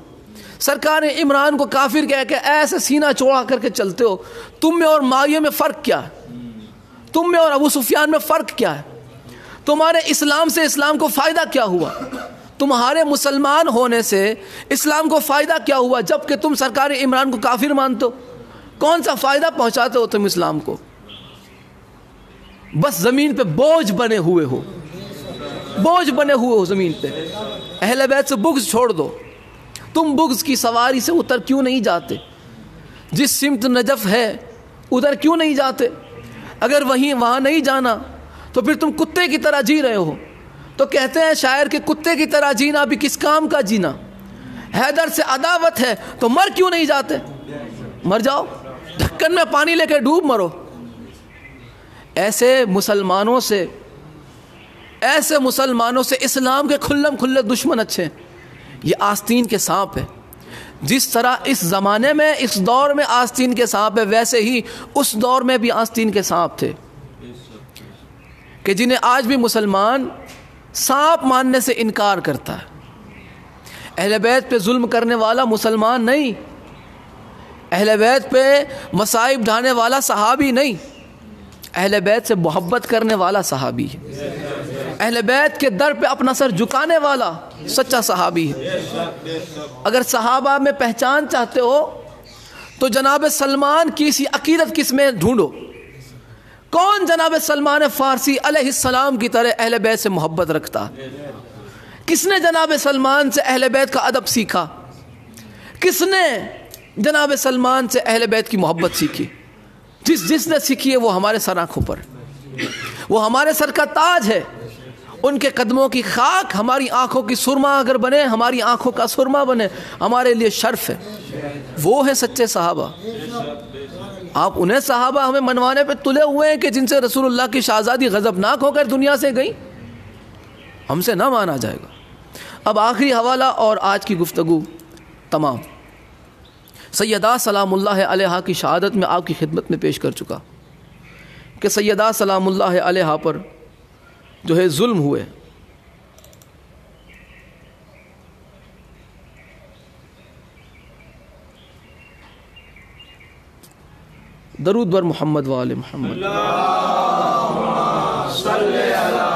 سرکار عمران کو کافر کہہ کے ایسے سینہ چوڑا کر کے چلتے ہو، تم میں اور معاویہ میں فرق کیا ہے؟ تم میں اور ابو سفیان میں فرق کیا ہے؟ تمہارے اسلام سے اسلام کو فائدہ کیا ہوا؟ تمہارے مسلمان ہونے سے اسلام کو فائدہ کیا ہوا جبکہ تم سرکار عمران کو کافر مانتے ہو؟ کون سا فائدہ پہنچاتے ہو تم اسلام کو؟ بس زمین پہ بوجھ بنے ہوئے ہو، بوجھ بنے ہوئے ہو زمین پہ۔ اہل بیت سے بغض چھوڑ دو۔ تم بغض کی سواری سے اتر کیوں نہیں جاتے؟ جس سمت نجف ہے ادھر کیوں نہیں جاتے؟ اگر وہاں نہیں جانا تو پھر تم کتے کی طرح جی رہے ہو. تو کہتے ہیں شاعر کہ کتے کی طرح جینا بھی کس کام کا جینا؟ حیدر سے عداوت ہے تو مر کیوں نہیں جاتے؟ مر جاؤ، ڈھکن میں پانی لے کے ڈوب مرو. ایسے مسلمانوں سے اسلام کے کھلم کھلے دشمن اچھے. یہ آستین کے سانپ ہے. جس طرح اس زمانے میں اس دور میں آستین کے سانپ ہے، ویسے ہی اس دور میں بھی آستین کے سانپ تھے کہ جنہیں آج بھی مسلمان سانپ ماننے سے انکار کرتا ہے. اہل بیت پہ ظلم کرنے والا مسلمان نہیں، اہل بیت پہ مصائب ڈھانے والا صحابی نہیں، اہل بیت سے محبت کرنے والا صحابی ہے. اہل بیت کے در پہ اپنا سر جھکانے والا سچا صحابی ہے. اگر صحابہ میں پہچان چاہتے ہو تو جناب سلمان کی اسی عقیدت کس میں ڈھونڈو. کون جناب سلمان فارسی علیہ السلام کی طرح اہل بیت سے محبت رکھتا؟ کس نے جناب سلمان سے اہل بیت کا ادب سیکھا؟ کس نے جناب سلمان سے اہل بیت کی محبت سیکھی؟ جس نے سیکھی ہے وہ ہمارے سر آنکھوں پر، وہ ہمارے سر کا تاج ہے. ان کے قدموں کی خاک ہماری آنکھوں کی سرما اگر بنے، ہماری آنکھوں کا سرما بنے، ہمارے لیے شرف ہے. وہ ہیں سچے صحابہ. آپ انہیں صحابہ ہمیں منوانے پہ تلے ہوئے ہیں کہ جن سے رسول اللہ کی شہزادی غضبناک ہو کر دنیا سے گئی. ہم سے نہ مانا جائے گا. اب آخری حوالہ اور آج کی گفتگو تمام. سیدہ سلام اللہ علیہا کی شہادت میں آپ کی خدمت میں پیش کر چکا کہ سیدہ سلام اللہ علیہا پر جو ہے ظلم ہوئے. درود بر محمد و آل محمد. صلی علی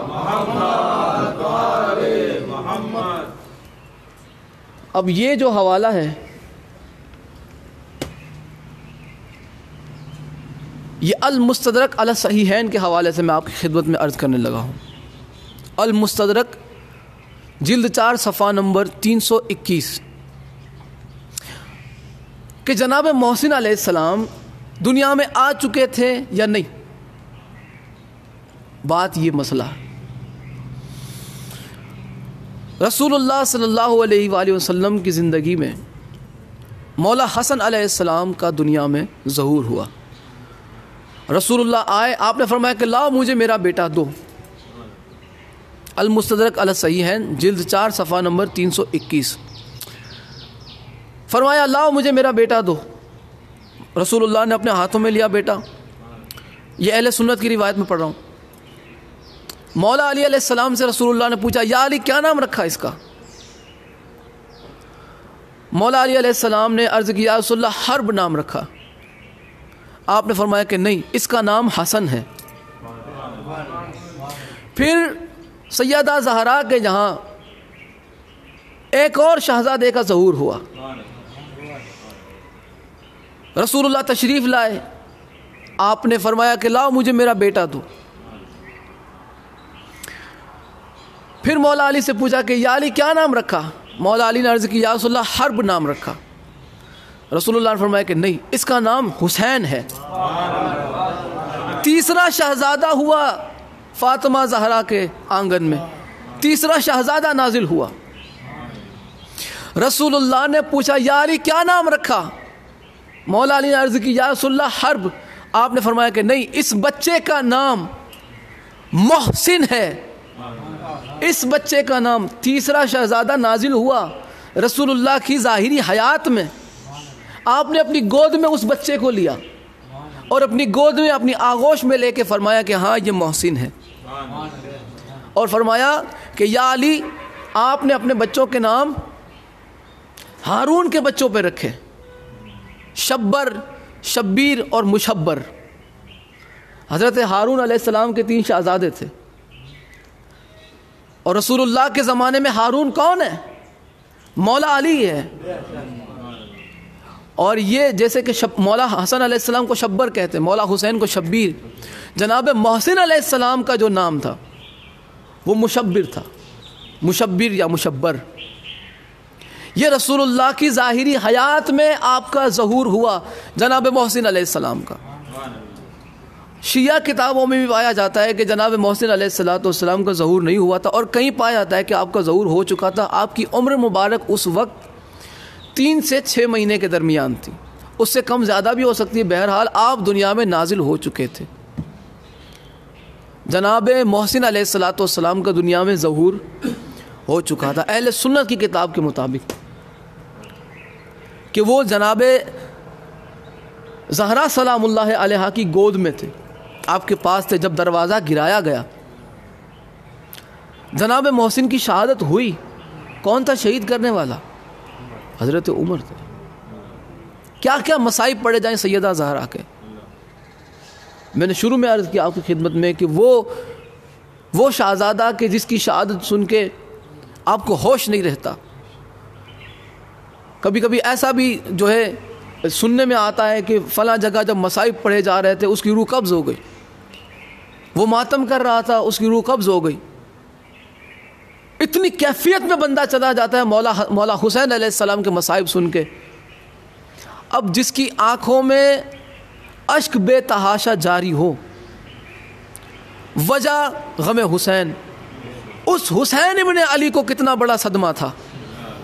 محمد و آل محمد. اب یہ جو حوالہ ہے یہ المستدرک علی الصحیحین کے حوالے سے میں آپ کی خدمت میں عرض کرنے لگا ہوں. المستدرک جلد 4 صفحہ نمبر 321 کہ جناب محسن علیہ السلام دنیا میں آ چکے تھے یا نہیں. بات یہ مسئلہ ہے. رسول اللہ صلی اللہ علیہ وآلہ وسلم کی زندگی میں مولا حسن علیہ السلام کا دنیا میں ظہور ہوا. رسول اللہ آئے، آپ نے فرمایا کہ لاؤ مجھے میرا بیٹا دو. المستدرک علی الصحیحین جلد 4 صفحہ نمبر 321 فرمایا لاؤ مجھے میرا بیٹا دو. رسول اللہ نے اپنے ہاتھوں میں لیا بیٹا. یہ اہل سنت کی روایت میں پڑھ رہا ہوں. مولا علی علیہ السلام سے رسول اللہ نے پوچھا یا علی کیا نام رکھا اس کا؟ مولا علی علیہ السلام نے عرض کیا یا رسول اللہ حرب نام رکھا. آپ نے فرمایا کہ نہیں، اس کا نام حسن ہے. پھر سیدہ زہرا کے جہاں ایک اور شہزادے کا ظہور ہوا. رسول اللہ تشریف لائے، آپ نے فرمایا کہ لاؤ مجھے میرا بیٹا دو. پھر مولا علی سے پوچھا کہ یا علی کیا نام رکھا؟ مولا علی نے عرض کی یا رسول اللہ حرب نام رکھا. رسول اللہ نے فرمایا کہ نہیں، اس کا نام حسین ہے. تیسرا شہزادہ ہوا فاطمہ زہرا کے آنگن میں، تیسرا شہزادہ نازل ہوا. رسول اللہ نے پوچھا یا علی کیا نام رکھا؟ مولا علی نے عرض کی یا رسول اللہ حرب. آپ نے فرمایا کہ نہیں، اس بچے کا نام محسن ہے. اس بچے کا نام، تیسرا شہزادہ نازل ہوا رسول اللہ کی ظاہری حیات میں. آپ نے اپنی گود میں اس بچے کو لیا اور اپنی گود میں اپنی آغوش میں لے کے فرمایا کہ ہاں یہ محسن ہے. اور فرمایا کہ یا علی آپ نے اپنے بچوں کے نام ہارون کے بچوں پہ رکھے، شبر، شبیر اور مشبر. حضرت ہارون علیہ السلام کے 3 شہزادے تھے، اور رسول اللہ کے زمانے میں ہارون کون ہے؟ مولا علی ہے. اور یہ جیسے کہ مولا حسن علیہ السلام کو شبر کہتے ہیں، مولا حسین کو شبیر. جناب محسن علیہ السلام کا جو نام تھا وہ مشبر تھا، مشبر یا مشبر. یہ رسول اللہ کی ظاہری حیات میں آپ کا ظہور ہوا جناب محسن علیہ السلام کا. شیعہ کتابوں میں بھی پایا جاتا ہے کہ جناب محسن علیہ السلام کا ظہور نہیں ہوا تھا، اور کہیں پایا جاتا ہے کہ آپ کا ظہور ہو چکا تھا۔ آپ کی عمر مبارک اس وقت 3 سے 6 مہینے کے درمیان تھی، اس سے کم زیادہ بھی ہو سکتی ہے، بہرحال آپ دنیا میں نازل ہو چکے تھے۔ جناب محسن علیہ السلام کا دنیا میں ظہور ہو چکا تھا اہل سنت کی کتاب کے مطابق، کہ وہ جناب زہرا سلام اللہ علیہا کی گود میں تھے، آپ کے پاس تھے۔ جب دروازہ گرایا گیا، جناب محسن کی شہادت ہوئی۔ کون تھا شہید کرنے والا؟ حضرت عمر تھے۔ کیا کیا مصائب پڑے جائیں سیدہ زہرا کے۔ میں نے شروع میں عرض کیا آپ کی خدمت میں کہ وہ شہزادہ کہ جس کی شہادت سن کے آپ کو ہوش نہیں رہتا۔ کبھی کبھی ایسا بھی جو ہے سننے میں آتا ہے کہ فلاں جگہ جب مصائب پڑھے جا رہے تھے اس کی روح قبض ہو گئی، وہ ماتم کر رہا تھا اس کی روح قبض ہو گئی۔ اتنی کیفیت میں بندہ چلا جاتا ہے مولا حسین علیہ السلام کے مصائب سن کے۔ اب جس کی آنکھوں میں اشک بے تحاشا جاری ہو، وجہ غم حسین، اس حسین ابن علی کو کتنا بڑا صدمہ تھا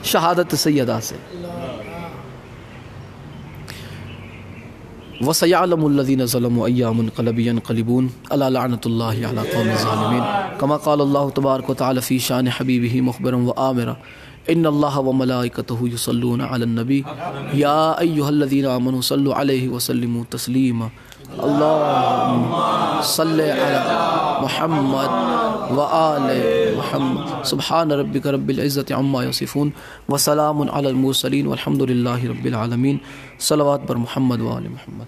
شہادت سیدہ سے۔ وَسَيَعْلَمُ الَّذِينَ ظَلَمُوا أَيَّ مُنْقَلَبٍ يَنْقَلِبُونَ أَلَا لَعْنَةُ اللَّهِ عَلَى قَوْمِ الظَّالِمِينَ كما قال الله تبارك وتعالى في شان حبيبه مخبرا وآمرا إن الله وملائكته يصلون على النبي يا أيها الذين آمنوا صلوا عليه وسلموا تسليما اللهم صل على محمد وآل محمد سبحان ربك رب العزة عما يصفون وسلام على المرسلين والحمد لله رب العالمين۔ صلوات بر محمد وآل محمد۔